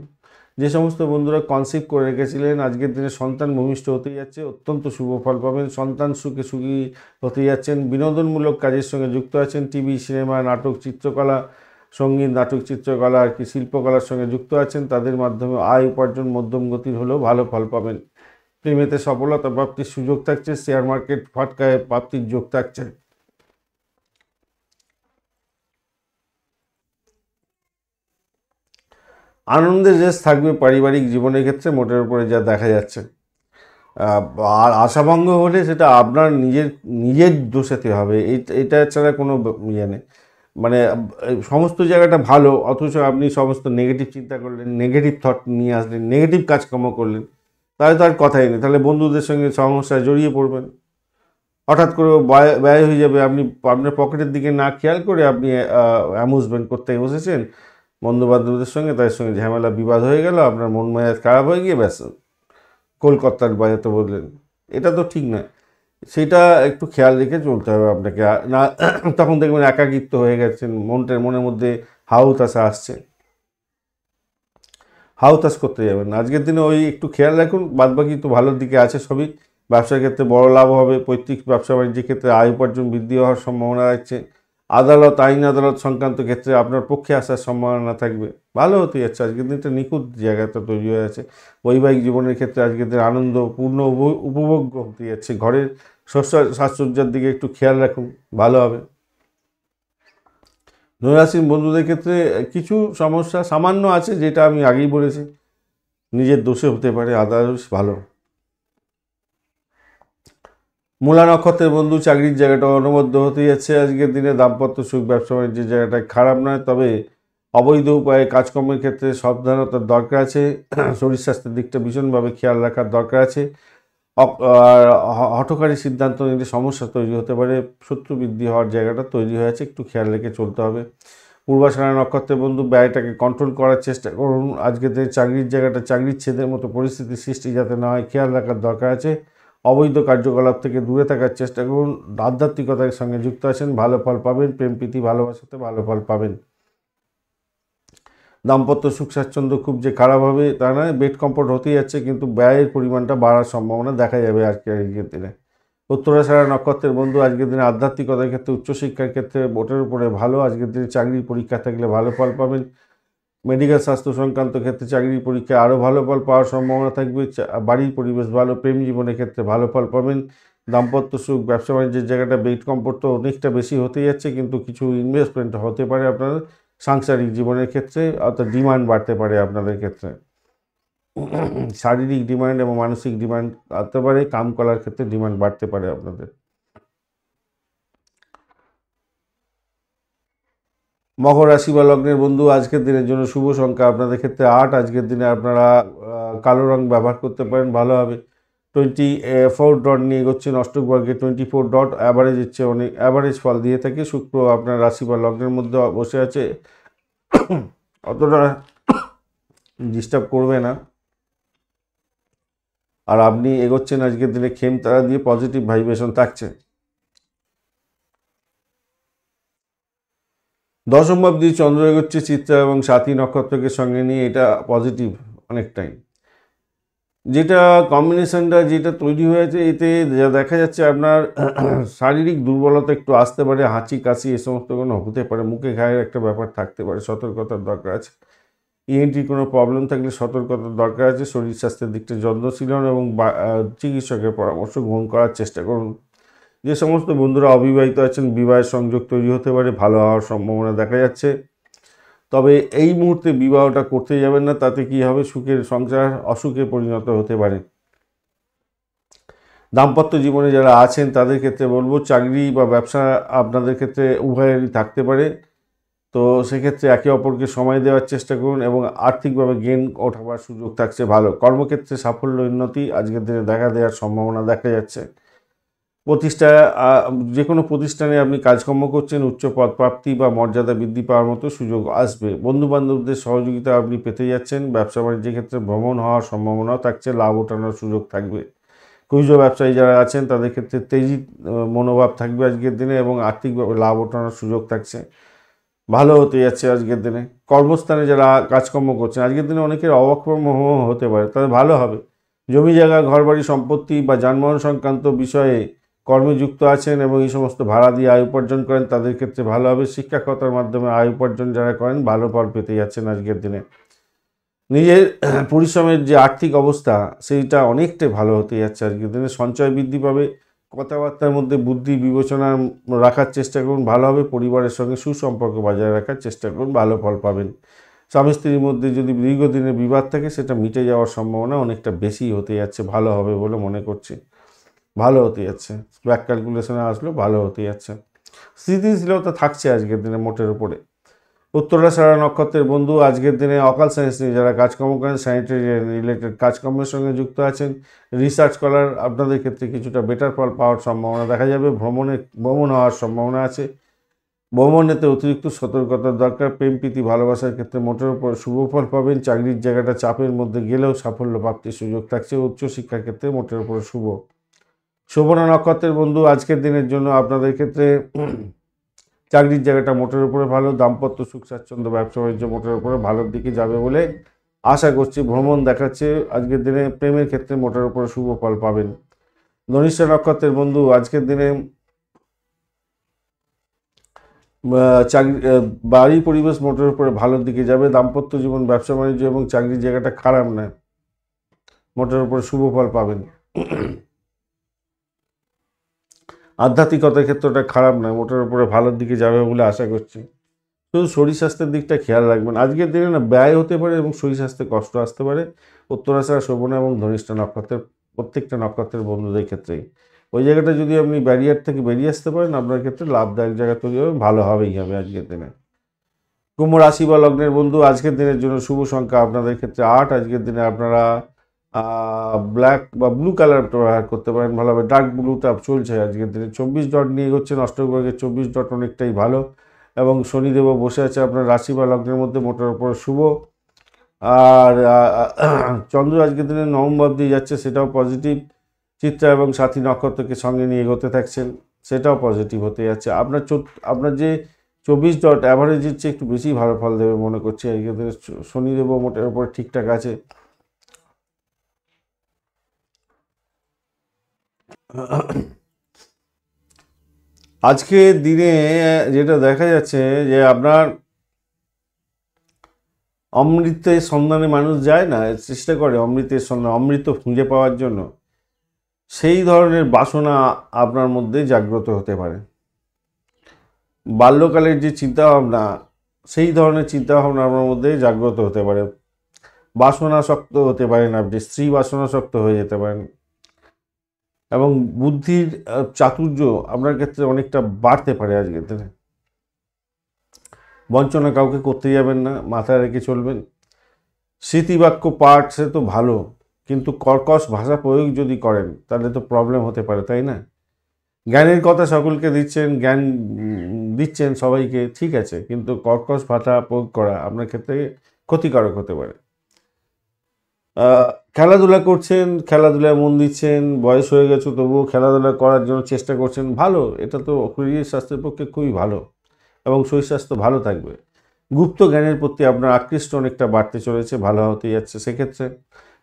যে সমস্ত বন্ধুরা কনসিভ করে রেখেছিলেন, আজকের দিনে সন্তান ভূমিষ্ঠ হতে যাচ্ছে, অত্যন্ত শুভ ফল পাবেন। সন্তান সুখী হতে যাচ্ছেন। বিনোদনমূলক কাজের সঙ্গে যুক্ত আছেন, টিভি, সিনেমা, নাটক, চিত্রকলা, সঙ্গীত, নাটক, চিত্রকলা আর কি শিল্পকলার সঙ্গে যুক্ত আছেন, তাদের মাধ্যমে আয় উপার্জন মধ্যম গতির হলেও ভালো ফল পাবেন। প্রেমেতে সফলতা প্রাপ্তির সুযোগ থাকছে। শেয়ার মার্কেট ফাটকায় প্রাপ্তির যোগ থাকছে। আনন্দের রেশ থাকবে পারিবারিক জীবনের ক্ষেত্রে, মোটের উপরে যা দেখা যাচ্ছে। আর আশাভঙ্গ হলে সেটা আপনার নিজের দোষেতে হবে, এটা ছাড়া কোনো ইয়ে নেই। মানে সমস্ত জায়গাটা ভালো, অথচ আপনি সমস্ত নেগেটিভ চিন্তা করলেন, নেগেটিভ থট নিয়ে আসলেন, নেগেটিভ কাজকর্ম করলেন, তাহলে তো আর কথাই নেই। তাহলে বন্ধুদের সঙ্গে সমস্যায় জড়িয়ে পড়বেন, হঠাৎ করে ব্যয় হয়ে যাবে। আপনি আপনার পকেটের দিকে না খেয়াল করে আপনি অ্যামুজমেন্ট করতে বসেছেন বন্ধুবান্ধবদের সঙ্গে, তাদের সঙ্গে ঝামেলা বিবাদ হয়ে গেল, আপনার মন মেজাজ খারাপ হয়ে গিয়ে ব্যাস কলকাতার বাজাতে বললেন। এটা তো ঠিক নয়। সেটা একটু খেয়াল রেখে চলতে হবে আপনাকে। না তখন দেখবেন একাকিত্ব হয়ে গেছেন, মনের মধ্যে হাউতাশা আসছে, হাউতাশ করতে যাবেন না। আজকের দিনে ওই একটু খেয়াল রাখুন, বাদবাকি তো ভালোর দিকে আছে সবই। ব্যবসার ক্ষেত্রে বড় লাভ হবে। পৈতৃক ব্যবসা বাণিজ্যের ক্ষেত্রে আয় উপার্জন বৃদ্ধি হওয়ার সম্ভাবনা আছে। আদালত, আইন আদালত সংক্রান্ত ক্ষেত্রে আপনার পক্ষে আসার সম্ভাবনা থাকবে, ভালো হতে যাচ্ছে। আজকের দিনটা নিখুঁত জায়গাটা তৈরি হয়ে আছে। বৈবাহিক জীবনের ক্ষেত্রে আজকের দিন আনন্দ পূর্ণ উপভোগ্য হতে যাচ্ছে। ঘরের সাজসজ্জার দিকে একটু খেয়াল রাখুন, ভালো হবে। ধনুরাশির বন্ধুদের ক্ষেত্রে কিছু সমস্যা সামান্য আছে, যেটা আমি আগেই বলেছি, নিজের দোষে হতে পারে, আদার্স ভালো। মূলা নক্ষত্রের বন্ধু, চাকরির জায়গাটা অনবদ্য হতে যাচ্ছে আজকের দিনে। দাম্পত্য সুখ, ব্যবসা বাণিজ্যের জায়গাটা খারাপ নয়, তবে অবৈধ উপায়ে কাজকর্মের ক্ষেত্রে সাবধানতার দরকার আছে। শরীর স্বাস্থ্যের দিকটা ভীষণভাবে খেয়াল রাখার দরকার আছে। আর হঠকারী সিদ্ধান্ত নিলে সমস্যা তৈরি হতে পারে। শত্রু বৃদ্ধি হওয়ার জায়গাটা তৈরি হয়েছে, একটু খেয়াল রেখে চলতে হবে। পূর্বাষাঢ়া নক্ষত্রের বন্ধু, ব্যয়টাকে কন্ট্রোল করার চেষ্টা করুন। আজকের দিনে চাকরির জায়গাটা চাকরির ছেদের মতো পরিস্থিতির সৃষ্টি যাতে না হয়, খেয়াল রাখার দরকার আছে। অবৈধ কার্যকলাপ থেকে দূরে থাকার চেষ্টা করুন। আধ্যাত্মিকতার সঙ্গে যুক্ত আছেন, ভালো ফল পাবেন। প্রেম প্রীতি ভালোবাসাতে ভালো ফল পাবেন। দাম্পত্য সুখ স্বাচ্ছন্দ্য খুব যে খারাপ হবে তা নয়, বেড কমফোর্ট হতেই যাচ্ছে, কিন্তু ব্যয়ের পরিমাণটা বাড়ার সম্ভাবনা দেখা যাবে আজকের দিনে। উত্তরাষাঢ়া নক্ষত্রের বন্ধু, আজকের দিনে আধ্যাত্মিকতার ক্ষেত্রে, উচ্চশিক্ষার ক্ষেত্রে বোটের উপরে ভালো। আজকের দিনে চাকরির পরীক্ষা থাকলে ভালো ফল পাবেন। মেডিকেল স্বাস্থ্য সংক্রান্ত ক্ষেত্রে চাকরির পরীক্ষায় আরও ভালো ফল পাওয়ার সম্ভাবনা থাকবে। বাড়ির পরিবেশ ভালো। প্রেম জীবনের ক্ষেত্রে ভালো ফল পাবেন। দাম্পত্য সুখ, ব্যবসা বাণিজ্যের জায়গাটা বেড কমফোর্ট তো অনেকটা বেশি হতে যাচ্ছে, কিন্তু কিছু ইনভেস্টমেন্ট হতে পারে আপনার সাংসারিক জীবনের ক্ষেত্রে, অর্থাৎ ডিমান্ড বাড়তে পারে আপনাদের ক্ষেত্রে। শারীরিক ডিমান্ড এবং মানসিক ডিমান্ড বাড়তে পারে, কাম করার ক্ষেত্রে ডিমান্ড বাড়তে পারে আপনাদের। মকর রাশি বা লগ্নের বন্ধু, আজকের দিনের জন্য শুভ সংখ্যা আপনাদের ক্ষেত্রে 8। আজকের দিনে আপনারা কালো রং ব্যবহার করতে পারেন, ভালো হবে। 24 ডট নিয়ে এগোচ্ছেন অষ্টক বর্গে। 24 ডট অ্যাভারেজ হচ্ছে, অনেক অ্যাভারেজ ফল দিয়ে থাকে। শুক্র আপনার রাশি বা লগ্নের মধ্যে বসে আছে, অতটা ডিস্টার্ব করবে না। আর আপনি এগোচ্ছেন আজকের দিনে খেম তারা দিয়ে, পজিটিভ ভাইব্রেশন থাকছে। দশম ভাব দিয়ে চন্দ্র এগোচ্ছে চিত্রা এবং সাথী নক্ষত্রকে সঙ্গে নিয়ে, এটা পজিটিভ অনেকটাই। যেটা কম্বিনেশনটা যেটা তৈরি হয়েছে, এতে যা দেখা যাচ্ছে আপনার শারীরিক দুর্বলতা একটু আসতে পারে, হাঁচি কাশি এ সমস্ত কোনো হতে পারে, মুখে ঘায়ের একটা ব্যাপার থাকতে পারে, সতর্কতার দরকার আছে। ইএনটির কোনো প্রবলেম থাকলে সতর্কতার দরকার আছে। শরীর স্বাস্থ্যের দিকটা যত্নশীল হন এবং চিকিৎসকের পরামর্শ গ্রহণ করার চেষ্টা করুন। যে সমস্ত বন্ধুরা অবিবাহিত আছেন বিবাহের সংযোগ তৈরি হতে পারে, ভালো হওয়ার সম্ভাবনা দেখা যাচ্ছে। তবে এই মুহূর্তে বিবাহটা করতে যাবেন না, তাতে কি হবে সুখের সংসার অসুখে পরিণত হতে পারে। দাম্পত্য জীবনে যারা আছেন তাদের ক্ষেত্রে বলবো চাকরি বা ব্যবসা আপনাদের ক্ষেত্রে উভয়েরই থাকতে পারে, তো সেক্ষেত্রে একে অপরকে সময় দেওয়ার চেষ্টা করুন এবং আর্থিকভাবে গেইন ওঠাবার সুযোগ থাকছে ভালো। কর্মক্ষেত্রে সাফল্য উন্নতি আজকের দিনে দেখা দেওয়ার সম্ভাবনা দেখা যাচ্ছে। প্রতিষ্ঠা যে কোনো প্রতিষ্ঠানে আপনি কাজকর্ম করছেন, উচ্চ পদ প্রাপ্তি বা মর্যাদা বৃদ্ধি পাওয়ার মতো সুযোগ আসবে। বন্ধুবান্ধবদের সহযোগিতা আপনি পেতে যাচ্ছেন। ব্যবসা বাণিজ্যের ক্ষেত্রে ভ্রমণ হওয়ার সম্ভাবনাও থাকছে, লাভ ওঠানোর সুযোগ থাকবে। খুচরো ব্যবসায়ী যারা আছেন তাদের ক্ষেত্রে তেজি মনোভাব থাকবে আজকের দিনে এবং আর্থিকভাবে লাভ ওঠানোর সুযোগ থাকছে, ভালো হতে যাচ্ছে আজকের দিনে। কর্মস্থানে যারা কাজকর্ম করছেন আজকের দিনে অনেকের অবক্রম হতে পারে, তাদের ভালো হবে। জমি জায়গা ঘরবাড়ি সম্পত্তি বা যানবাহন সংক্রান্ত বিষয়ে কর্মে যুক্ত আছেন এবং এই সমস্ত ভাড়া দিয়ে আয় উপার্জন করেন তাদের ক্ষেত্রে ভালো হবে। শিক্ষকতার মাধ্যমে আয় উপার্জন যারা করেন ভালো ফল পেতে যাচ্ছেন আজকের দিনে। নিজের পরিশ্রমের যে আর্থিক অবস্থা সেইটা অনেকটাই ভালো হতে যাচ্ছে আজকের দিনে। সঞ্চয় বৃদ্ধি পাবে, কথাবার্তার মধ্যে বুদ্ধি বিবেচনা রাখার চেষ্টা করুন, ভালো হবে। পরিবারের সঙ্গে সুসম্পর্ক বজায় রাখার চেষ্টা করুন, ভালো ফল পাবেন। স্বামী স্ত্রীর মধ্যে যদি দীর্ঘদিনের বিবাদ থাকে সেটা মিটে যাওয়ার সম্ভাবনা অনেকটা বেশি হতে যাচ্ছে, ভালো হবে বলে মনে করছি, ভালো হতে যাচ্ছে। ব্যাক ক্যালকুলেশনে আসলো ভালো হতে যাচ্ছে। স্থিতিশীলতা থাকছে আজকের দিনে মোটের উপরে। উত্তরাষাঢ়া নক্ষত্রের বন্ধু আজকের দিনে অকাল সায়েন্স নিয়ে যারা কাজকর্ম করেন, স্যানিটারি রিলেটেড কাজকর্মের সঙ্গে যুক্ত আছেন, রিসার্চ করার আপনাদের ক্ষেত্রে কিছুটা বেটার ফল পাওয়ার সম্ভাবনা দেখা যাবে। ভ্রমণ হওয়ার সম্ভাবনা আছে। ভ্রমণেতে অতিরিক্ত সতর্কতার দরকার। প্রেম প্রীতি ভালোবাসার ক্ষেত্রে মোটের উপর শুভ ফল পাবেন। চাকরির জায়গাটা চাপের মধ্যে গেলেও সাফল্য প্রাপ্তির সুযোগ থাকছে। উচ্চশিক্ষার ক্ষেত্রে মোটের উপর শুভ। শোভনা নক্ষত্রের বন্ধু আজকের দিনের জন্য আপনাদের ক্ষেত্রে চাকরির জায়গাটা মোটের উপরে ভালো। দাম্পত্য সুখ স্বাচ্ছন্দ্য ব্যবসা বাণিজ্য মোটের উপরে ভালোর দিকে যাবে বলে আশা করছি। ভ্রমণ দেখাচ্ছে আজকের দিনে। প্রেমের ক্ষেত্রে মোটের উপরে শুভ ফল পাবেন। ধনিষ্ঠা নক্ষত্রের বন্ধু আজকের দিনে চাকরি বাড়ি পরিবেশ মোটের উপরে ভালোর দিকে যাবে। দাম্পত্য জীবন ব্যবসা বাণিজ্য এবং চাকরির জায়গাটা খারাপ নয়, মোটের উপরে শুভ ফল পাবেন। আধ্যাত্মিকতার ক্ষেত্রটা খারাপ নয়, মোটের উপরে ভালোর দিকে যাবে বলে আশা করছি। শুধু শরীর স্বাস্থ্যের দিকটা খেয়াল রাখবেন। আজকের দিনে না ব্যয় হতে পারে এবং শরীর স্বাস্থ্যে কষ্ট আসতে পারে। উত্তরাষাঢ়া শোভনা এবং ধনিষ্ঠা নক্ষত্রের প্রত্যেকটা নক্ষত্রের বন্ধুদের ক্ষেত্রেই ওই জায়গাটা যদি আপনি ব্যারিয়ার থেকে বেরিয়ে আসতে পারেন আপনার ক্ষেত্রে লাভদায়ক জায়গা তৈরি হবে, ভালো হবেই হবে আজকের দিনে। কুম্ভ রাশি বা লগ্নের বন্ধু আজকের দিনের জন্য শুভ সংখ্যা আপনাদের ক্ষেত্রে 8। আজকের দিনে আপনারা ব্ল্যাক বা ব্লু কালার ব্যবহার করতে পারেন, ভালো হবে। ডার্ক ব্লুটা চলছে আজকের দিনে। 24 ডট নিয়ে হচ্ছেন অষ্টগ্রহের 24 ডট অনেকটাই ভালো এবং শনিদেবও বসে আছে আপনার রাশি বা লগ্নের মধ্যে, মোটের উপর শুভ। আর চন্দ্র আজকের দিনে নবম ভাব দিয়ে যাচ্ছে, সেটাও পজিটিভ। চিত্রা এবং সাথী নক্ষত্রকে সঙ্গে নিয়ে এগোতে থাকছেন, সেটাও পজিটিভ হতে যাচ্ছে। আপনার যে 24 ডট অ্যাভারেজের চেয়ে একটু বেশি ভালো ফল দেবে মনে করছি আজকের দিনে। শনিদেবও মোটের উপর ঠিকঠাক আছে। আজকে দিনে যেটা দেখা যাচ্ছে যে আপনার অমৃতের সন্ধানে মানুষ যায় না, চেষ্টা করে অমৃতের সন্ধান, অমৃত খুঁজে পাওয়ার জন্য। সেই ধরনের বাসনা আপনার মধ্যে জাগ্রত হতে পারে। বাল্যকালের যে চিন্তাভাবনা, সেই ধরনের চিন্তাভাবনা আপনার মধ্যে জাগ্রত হতে পারে। বাসনাসক্ত হতে পারেন আপনি, স্ত্রী বাসনাসক্ত হয়ে যেতে পারেন এবং বুদ্ধির চাতুর্য আপনার ক্ষেত্রে অনেকটা বাড়তে পারে আজকের দিনে। বঞ্চনা কাউকে করতে যাবেন না, মাথায় রেখে চলবেন। স্মৃতিবাক্য পাঠ সে তো ভালো, কিন্তু কর্কশ ভাষা প্রয়োগ যদি করেন তাহলে তো প্রবলেম হতে পারে, তাই না? জ্ঞানের কথা সকলকে দিচ্ছেন, জ্ঞান দিচ্ছেন সবাইকে, ঠিক আছে, কিন্তু কর্কশ ভাষা প্রয়োগ করা আপনার ক্ষেত্রে ক্ষতিকারক হতে পারে। খেলাধুলা করছেন, খেলাধুলায় মন দিচ্ছেন, বয়স হয়ে গেছে তবুও খেলাধুলা করার জন্য চেষ্টা করছেন, ভালো। এটা তো শরীর স্বাস্থ্যের পক্ষে খুবই ভালো এবং শরীর স্বাস্থ্য ভালো থাকবে। গুপ্ত জ্ঞানের প্রতি আপনার আকৃষ্ট অনেকটা বাড়তে চলেছে, ভালো হতে যাচ্ছে। সেক্ষেত্রে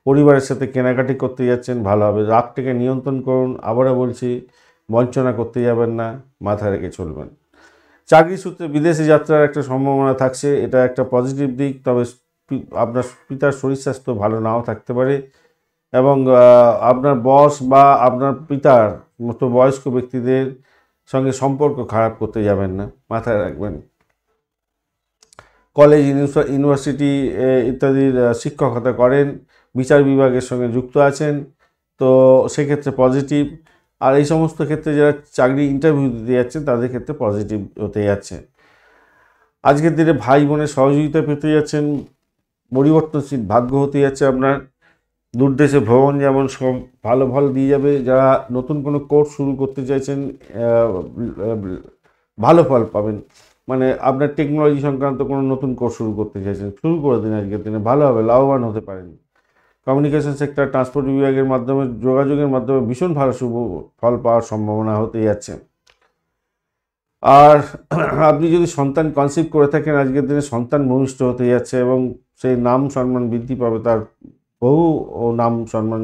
পরিবারের সাথে কেনাকাটি করতে যাচ্ছেন, ভালো হবে। রাগটাকে নিয়ন্ত্রণ করুন, আবারও বলছি, বঞ্চনা করতে যাবেন না, মাথা রেখে চলবেন। চাকরি সূত্রে বিদেশে যাত্রার একটা সম্ভাবনা থাকছে, এটা একটা পজিটিভ দিক। তবে আপনার পিতার শরীর স্বাস্থ্য ভালো নাও থাকতে পারে। এবং আপনার বস বা আপনার পিতার মতো বয়স্ক ব্যক্তিদের সঙ্গে সম্পর্ক খারাপ করতে যাবেন না, মাথায় রাখবেন। কলেজ, ইউনিভার্সিটি ইত্যাদির শিক্ষকতা করেন, বিচার বিভাগের সঙ্গে যুক্ত আছেন, তো সেক্ষেত্রে পজিটিভ। আর এই সমস্ত ক্ষেত্রে যারা চাকরি ইন্টারভিউ দিতে যাচ্ছেন তাদের ক্ষেত্রে পজিটিভ হতে যাচ্ছে। আজকের দিনে ভাই বোনের সহযোগিতা পেতে যাচ্ছেন, পরিবর্তনশীল ভাগ্য হতে যাচ্ছে আপনার। দূরদেশে ভ্রমণ যেমন সব ভালো ফল দিয়ে যাবে। যারা নতুন কোনো কোর্স শুরু করতে চাইছেন ভালো ফল পাবেন। মানে আপনার টেকনোলজি সংক্রান্ত কোনো নতুন কোর্স শুরু করতে চাইছেন, শুরু করে দিন, আজকের দিনে ভালো হবে, লাভবান হতে পারেন। কমিউনিকেশন সেক্টর, ট্রান্সপোর্ট বিভাগের মাধ্যমে, যোগাযোগের মাধ্যমে ভীষণ ভালো শুভ ফল পাওয়ার সম্ভাবনা হতে যাচ্ছে। আর আপনি যদি সন্তান কনসিভ করে থাকেন, আজকের দিনে সন্তান ভূমিষ্ঠ হতে যাচ্ছে এবং সেই নাম সম্মান বৃদ্ধি পাবে, তার বহু নাম সম্মান,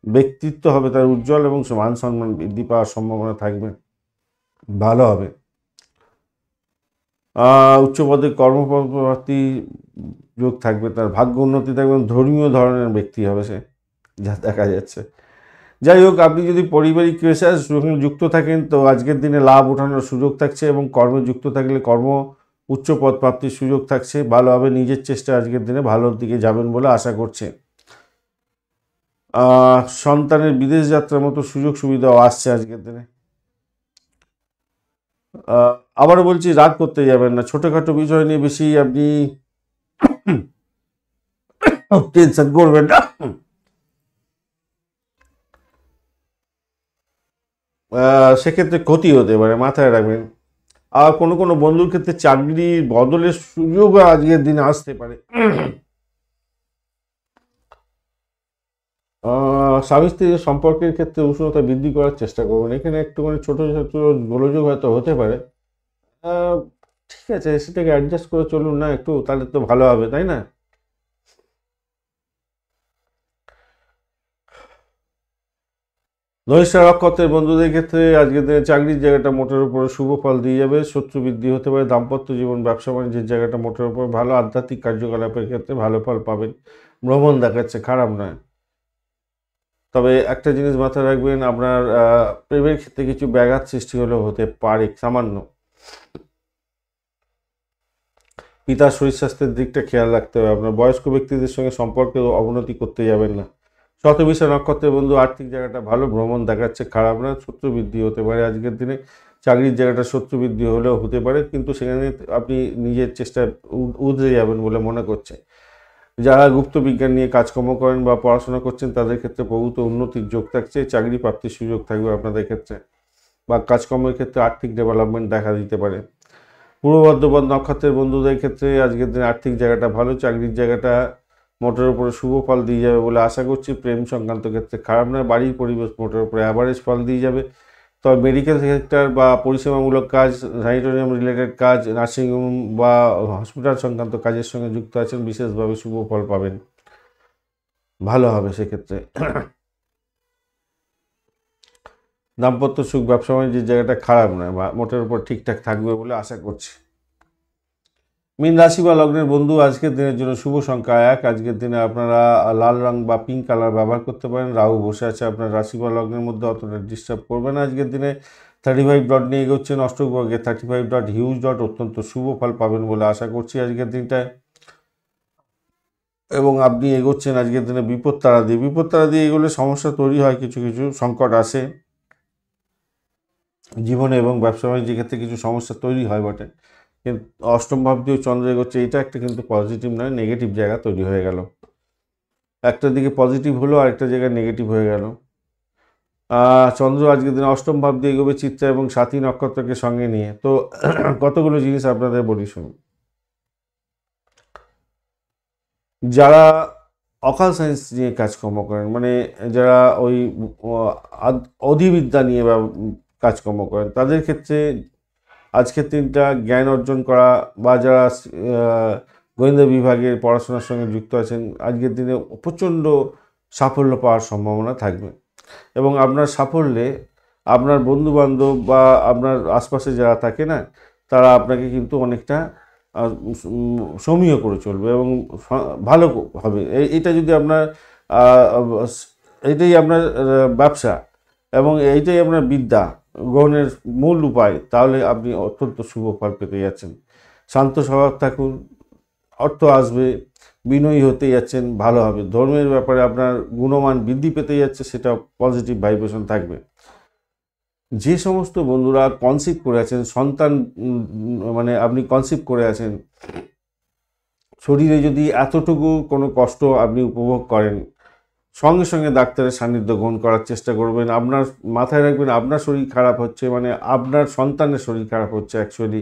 ব্যক্তিত্ব হবে তার উজ্জ্বল এবং মান সম্মান বৃদ্ধি পাওয়ার সম্ভাবনা থাকবে, ভালো হবে। উচ্চ পদে কর্মপ্রাপ্তি যোগ থাকবে, তার ভাগ্য উন্নতি থাকবে, ধর্মীয় ধরনের ব্যক্তি হবে সে, যা দেখা যাচ্ছে। যাই হোক, আপনি যদি পারিবারিক পেশার সঙ্গে যুক্ত থাকেন তো আজকের দিনে লাভ ওঠানোর সুযোগ থাকছে এবং কর্মে যুক্ত থাকলে উচ্চ পদ প্রাপ্তির সুযোগ থাকছে, ভালো হবে। নিজের চেষ্টা আজকের দিনে ভালোর দিকে যাবেন বলে আশা করছে। সন্তানের বিদেশ যাত্রার মতো সুযোগ সুবিধাও আসছে আজকের দিনে। আবারও বলছি, রাগ করতে যাবেন না, ছোটোখাটো বিষয় নিয়ে বেশি আপনি টেনশন করবেন না। সেক্ষেত্রে ক্ষতি হতে পারে, মাথায় রাখবেন। আর কোনো কোনো বন্ধুর ক্ষেত্রে চাকরির বদলের সুযোগও আজকের দিনে আসতে পারে। স্বামী স্ত্রীর সম্পর্কের ক্ষেত্রে উষ্ণতা বৃদ্ধি করার চেষ্টা করবেন। এখানে একটুখানি ছোটো ছোটো গোলযোগ হয়তো হতে পারে, ঠিক আছে, সেটাকে অ্যাডজাস্ট করে চলুন না একটু, তাহলে তো ভালো হবে, তাই না? ধনিষ্ঠা নক্ষত্রের বন্ধুদের ক্ষেত্রে আজকের দিনে চাকরির জায়গাটা মোটের উপরে শুভ ফল দিয়ে যাবে, শত্রু বৃদ্ধি হতে পারে। দাম্পত্য জীবন, ব্যবসা বাণিজ্যের জায়গাটা মোটের উপর ভালো, আধ্যাত্মিক কার্যকলাপের ক্ষেত্রে ভালো ফল পাবেন, ভ্রমণ দেখাচ্ছে, খারাপ নয়। তবে একটা জিনিস মাথায় রাখবেন, আপনার প্রেমের ক্ষেত্রে কিছু ব্যাঘাত সৃষ্টি হলেও হতে পারে সামান্য। পিতার শরীর স্বাস্থ্যের দিকটা খেয়াল রাখতে হবে আপনার। বয়স্ক ব্যক্তিদের সঙ্গে সম্পর্কে অবনতি করতে যাবেন না। শতবিশা নক্ষত্রের বন্ধু, আর্থিক জায়গাটা ভালো, ভ্রমণ দেখাচ্ছে, খারাপ না। শত্রু বৃদ্ধি হতে পারে আজকের দিনে, চাকরির জায়গাটা শত্রু বৃদ্ধি হলেও হতে পারে, কিন্তু সেখানে আপনি নিজের চেষ্টায় উতরে যাবেন বলে মনে করছে। যারা গুপ্ত বিজ্ঞান নিয়ে কাজকর্ম করেন বা পড়াশোনা করছেন তাদের ক্ষেত্রে প্রভূত উন্নতির যোগ থাকছে, চাকরি প্রাপ্তির সুযোগ থাকবে আপনাদের ক্ষেত্রে, বা কাজকর্মের ক্ষেত্রে আর্থিক ডেভেলপমেন্ট দেখা দিতে পারে। পূর্ব বর্ধমান নক্ষত্রের বন্ধুদের ক্ষেত্রে আজকের দিনে আর্থিক জায়গাটা ভালো, চাকরির জায়গাটা মোটের উপরে শুভ ফল দিয়ে যাবে বলে আশা করছি। প্রেম সংক্রান্ত ক্ষেত্রে খারাপ নয়, বাড়ির পরিবেশ মোটের উপরে অ্যাভারেজ ফল দিয়ে যাবে। তবে মেডিকেল সেক্টর বা পরিষেবামূলক কাজ, স্যানিটোরিয়াম রিলেটেড কাজ, নার্সিংহোম বা হসপিটাল সংক্রান্ত কাজের সঙ্গে যুক্ত আছেন, বিশেষভাবে শুভ ফল পাবেন, ভালো হবে সেক্ষেত্রে। দাম্পত্য সুখ, ব্যবসা বাণিজ্যের জায়গাটা খারাপ নয়, বা মোটের উপর ঠিকঠাক থাকবে বলে আশা করছি। মীন রাশি বা লগ্নের বন্ধু, আজকের দিনের জন্য শুভ সংখ্যা 1। আজকের দিনে আপনারা লাল রং বা পিঙ্ক কালার ব্যবহার করতে পারেন। রাহু বসে আছে আপনার রাশি বা লগ্নের মধ্যে, অতটা ডিস্টার্ব করবে না। আজকের দিনে 35 ডট নিয়ে এগোচ্ছেন, অষ্টক বর্গে 35 ডট হিউজ ডট, অত্যন্ত শুভ ফল পাবেন বলে আশা করছি আজকের দিনটায়। এবং আপনি এগোচ্ছেন আজকের দিনে বিপদ তারা দিয়ে। বিপদ তারা দিয়ে এগোলে সমস্যা তৈরি হয়, কিছু কিছু সংকট আসে জীবনে এবং ব্যবসা বাণিজ্যের ক্ষেত্রে কিছু সমস্যা তৈরি হয় বটে, কিন্তু অষ্টম ভাব দিয়ে চন্দ্র এগোচ্ছে, এটা একটা কিন্তু পজিটিভ নয়, নেগেটিভ জায়গা তৈরি হয়ে গেল। একটা দিকে পজিটিভ হলো, আরেকটা জায়গায় নেগেটিভ হয়ে গেল। চন্দ্র আজকের দিনে অষ্টম ভাব দিয়ে এগোবে চিত্রা এবং সাথী নক্ষত্রকে সঙ্গে নিয়ে। তো কতগুলো জিনিস আপনাদের বলি শুনুন। যারা অকাল সায়েন্স নিয়ে কাজকর্ম করেন, মানে যারা ওই অধিবিদ্যা নিয়ে কাজকর্ম করেন, তাদের ক্ষেত্রে আজকের দিনটা জ্ঞান অর্জন করা, বা যারা গোয়েন্দা বিভাগের পড়াশোনার সঙ্গে যুক্ত আছেন, আজকের দিনে প্রচণ্ড সাফল্য পাওয়ার সম্ভাবনা থাকবে। এবং আপনার সাফল্যে আপনার বন্ধুবান্ধব বা আপনার আশপাশে যারা থাকে না, তারা আপনাকে কিন্তু অনেকটা সমীহ করে চলবে এবং ভালো হবে। এটা যদি আপনার এইটাই আপনার ব্যবসা এবং এইটাই আপনার বিদ্যা গ্রহণের মূল উপায়, তাহলে আপনি অত্যন্ত শুভ ফল পেতে যাচ্ছেন। শান্ত স্বভাব থাকুন, অর্থ আসবে, বিনয়ী হতে যাচ্ছেন, ভালো হবে। ধর্মের ব্যাপারে আপনার গুণমান বৃদ্ধি পেতে যাচ্ছে, সেটা পজিটিভ ভাইব্রেশন থাকবে। যে সমস্ত বন্ধুরা কনসিভ করে আছেন, সন্তান মানে আপনি কনসিভ করে আছেন, শরীরে যদি এতটুকু কোনো কষ্ট আপনি উপভোগ করেন, সঙ্গে সঙ্গে ডাক্তারের সান্নিধ্য গ্রহণ করার চেষ্টা করবেন। আপনার মাথায় রাখবেন, আপনার শরীর খারাপ হচ্ছে মানে আপনার সন্তানের শরীর খারাপ হচ্ছে অ্যাকচুয়ালি,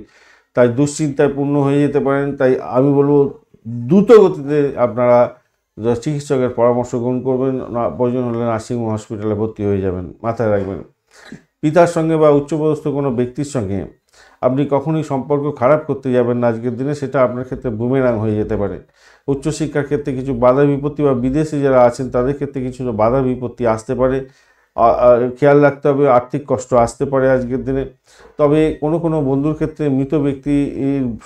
তাই দুশ্চিন্তায় পূর্ণ হয়ে যেতে পারেন। তাই আমি বলবো দ্রুত গতিতে আপনারা চিকিৎসকের পরামর্শ গ্রহণ করবেন, প্রয়োজন হলে নার্সিংহোম হসপিটালে ভর্তি হয়ে যাবেন। মাথায় রাখবেন, পিতার সঙ্গে বা উচ্চপদস্থ কোনো ব্যক্তির সঙ্গে আপনি কখনোই সম্পর্ক খারাপ করতে যাবেন না আজকের দিনে, সেটা আপনার ক্ষেত্রে বুমেরাং হয়ে যেতে পারে। উচ্চশিক্ষার ক্ষেত্রে কিছু বাধা বিপত্তি বা বিদেশে যারা আছেন তাদের ক্ষেত্রে কিছু বাধা বিপত্তি আসতে পারে, খেয়াল রাখতে হবে। আর্থিক কষ্ট আসতে পারে আজকের দিনে। তবে কোনো কোনো বন্ধুর ক্ষেত্রে মৃত ব্যক্তি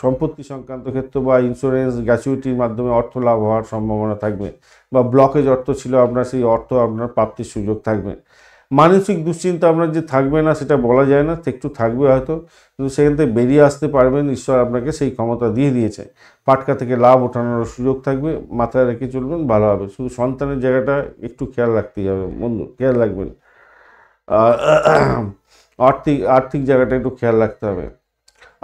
সম্পত্তি সংক্রান্ত ক্ষেত্র বা ইন্স্যুরেন্স গ্র্যাচুইটির মাধ্যমে অর্থ লাভ হওয়ার সম্ভাবনা থাকবে, বা ব্লকেজ অর্থ ছিল আপনার, সেই অর্থ আপনার প্রাপ্তির সুযোগ থাকবে। মানসিক দুশ্চিন্তা আপনার যে থাকবে না সেটা বলা যায় না, একটু থাকবে হয়তো, কিন্তু সেখান থেকে বেরিয়ে আসতে পারবেন, ঈশ্বর আপনাকে সেই ক্ষমতা দিয়ে দিয়েছে। পাটকা থেকে লাভ ওঠানোর সুযোগ থাকবে, মাথায় রেখে চলবেন, ভালো হবে। শুধু সন্তানের জায়গাটা একটু খেয়াল রাখতেই হবে বন্ধু, খেয়াল রাখবেন। আর্থিক জায়গাটা একটু খেয়াল রাখতে হবে।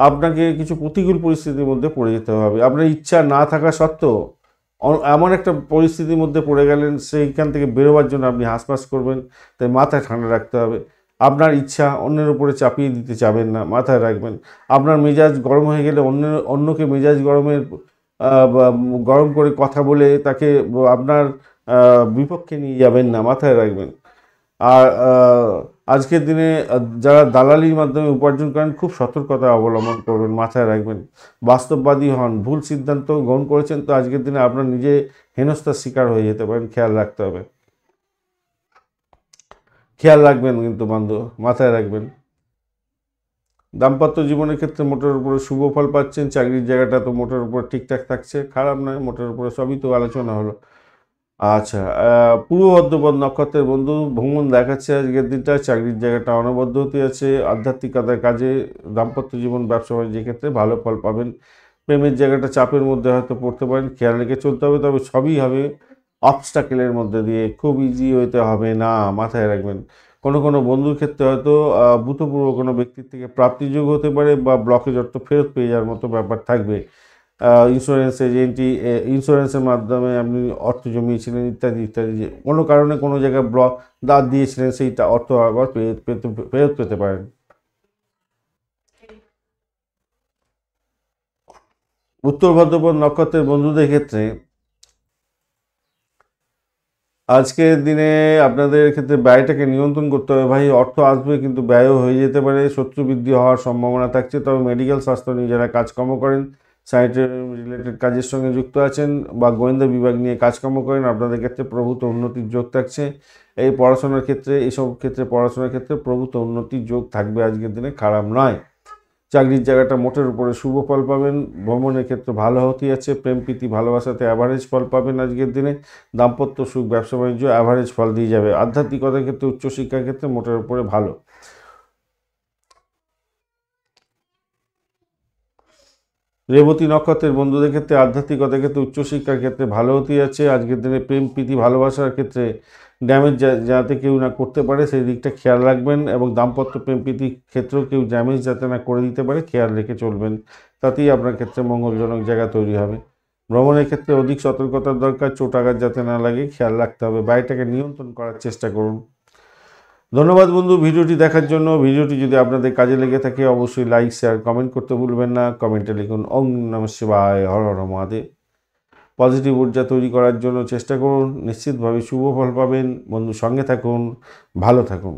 আপনাকে কিছু প্রতিকূল পরিস্থিতির মধ্যে পড়ে যেতে হবে, আপনার ইচ্ছা না থাকা সত্ত্বেও এমন একটা পরিস্থিতির মধ্যে পড়ে গেলেন, সেইখান থেকে বেরোবার জন্য আপনি হাঁসফাঁস করবেন। তাই মাথায় ঠান্ডা রাখতে হবে, আপনার ইচ্ছা অন্যের উপরে চাপিয়ে দিতে চাবেন না, মাথায় রাখবেন। আপনার মেজাজ গরম হয়ে গেলে অন্যকে মেজাজ গরম করে কথা বলে তাকে আপনার বিপক্ষে নিয়ে যাবেন না, মাথায় রাখবেন। আর আজকের দিনে যারা দালালির মাধ্যমে উপার্জন করেন, খুব সতর্কতা অবলম্বন করবেন, মাথায় রাখবেন। বাস্তববাদী হন, ভুল সিদ্ধান্ত গ্রহণ করেছেন তো আজকের দিনে আপনার নিজে হেনস্থার শিকার হয়ে যেতে পারেন, খেয়াল রাখতে হবে। খেয়াল রাখবেন কিন্তু বন্ধু, মাথায় রাখবেন। দাম্পত্য জীবনের ক্ষেত্রে মোটের উপরে শুভ ফল পাচ্ছেন। চাকরির জায়গাটা তো মোটের উপর ঠিকঠাক থাকছে, খারাপ নয়, মোটের উপরে সবই তো আলোচনা হলো। আচ্ছা, পূর্ব ভদ্রপদ নক্ষত্রের বন্ধু ভ্রমণ দেখাচ্ছে আজকের দিনটা। চাকরির জায়গাটা অনবদ্য হতে আছে, আধ্যাত্মিকতার কাজে, দাম্পত্য জীবন, ব্যবসা বাণিজ্যের ক্ষেত্রে ভালো ফল পাবেন। প্রেমের জায়গাটা চাপের মধ্যে হয়তো পড়তে পারেন, খেয়াল রেখে চলতে হবে। তবে সবই হবে অবস্টাকেলের মধ্যে দিয়ে, খুব ইজি হইতে হবে না, মাথায় রাখবেন। কোনো কোনো বন্ধুর ক্ষেত্রে হয়তো ভূতপূর্ব কোনো ব্যক্তির থেকে প্রাপ্তিযোগ হতে পারে, বা ব্লকেজ অর্থ ফেরত পেয়ে যাওয়ার মতো ব্যাপার থাকবে। ইন্স্যুরেন্স এজেন্টি, ইন্স্যুরেন্সের মাধ্যমে আপনি অর্থ জমিয়েছিলেন ইত্যাদি ইত্যাদি, যে কোনো কারণে কোনো জায়গায় দাঁত দিয়েছিলেন, সেইটা অর্থ আবার ফেরত পেতে পারেন। উত্তর ভাদ্রপদ নক্ষত্রের বন্ধুদের ক্ষেত্রে আজকের দিনে আপনাদের ক্ষেত্রে ব্যয়টাকে নিয়ন্ত্রণ করতে হবে ভাই। অর্থ আসবে কিন্তু ব্যয়ও হয়ে যেতে পারে, শত্রু বৃদ্ধি হওয়ার সম্ভাবনা থাকছে। তবে মেডিকেল স্বাস্থ্য নিয়ে যারা কাজকর্ম করেন, স্যানিটারি রিলেটেড কাজের সঙ্গে যুক্ত আছেন, বা গোয়েন্দা বিভাগ নিয়ে কাজকর্ম করেন, আপনাদের ক্ষেত্রে প্রভূত উন্নতির যোগ থাকছে। এই পড়াশোনার ক্ষেত্রে, এইসব ক্ষেত্রে, পড়াশোনার ক্ষেত্রে প্রভূত উন্নতির যোগ থাকবে আজকের দিনে, খারাপ নয়। চাকরির জায়গাটা মোটের উপরে শুভ ফল পাবেন। ভ্রমণের ক্ষেত্রে ভালো হতে যাচ্ছে। প্রেম প্রীতি ভালোবাসাতে অ্যাভারেজ ফল পাবেন আজকের দিনে। দাম্পত্য সুখ, ব্যবসা বাণিজ্য অ্যাভারেজ ফল দিয়ে যাবে। আধ্যাত্মিকতার ক্ষেত্রে, উচ্চশিক্ষার ক্ষেত্রে মোটের উপরে ভালো। রেবতী নক্ষত্রের বন্ধুদের ক্ষেত্রে আধ্যাত্মিকতার ক্ষেত্রে, উচ্চশিক্ষার ক্ষেত্রে ভালো হতে যাচ্ছে আজকের দিনে। প্রেম প্রীতি ভালোবাসার ক্ষেত্রে ড্যামেজ যাতে কেউ না করতে পারে সেই দিকটা খেয়াল রাখবেন, এবং দাম্পত্য প্রেম প্রীতির ক্ষেত্রেও কেউ ড্যামেজ যাতে না করে দিতে পারে খেয়াল রেখে চলবেন, তাতেই আপনার ক্ষেত্রে মঙ্গলজনক জায়গা তৈরি হবে। ভ্রমণের ক্ষেত্রে অধিক সতর্কতার দরকার, চোট আঘাত যাতে না লাগে খেয়াল রাখতে হবে। বাড়িটাকে নিয়ন্ত্রণ করার চেষ্টা করুন। ধন্যবাদ বন্ধু ভিডিওটি দেখার জন্য। ভিডিওটি যদি আপনাদের কাজে লেগে থাকে অবশ্যই লাইক, শেয়ার, কমেন্ট করতে ভুলবেন না। কমেন্টে লিখুন ওম নমঃ শিবায়, হর হর মহাদেব। পজিটিভ ঊর্জা তৈরি করার জন্য চেষ্টা করুন, নিশ্চিতভাবে শুভ ফল পাবেন। বন্ধু সঙ্গে থাকুন, ভালো থাকুন।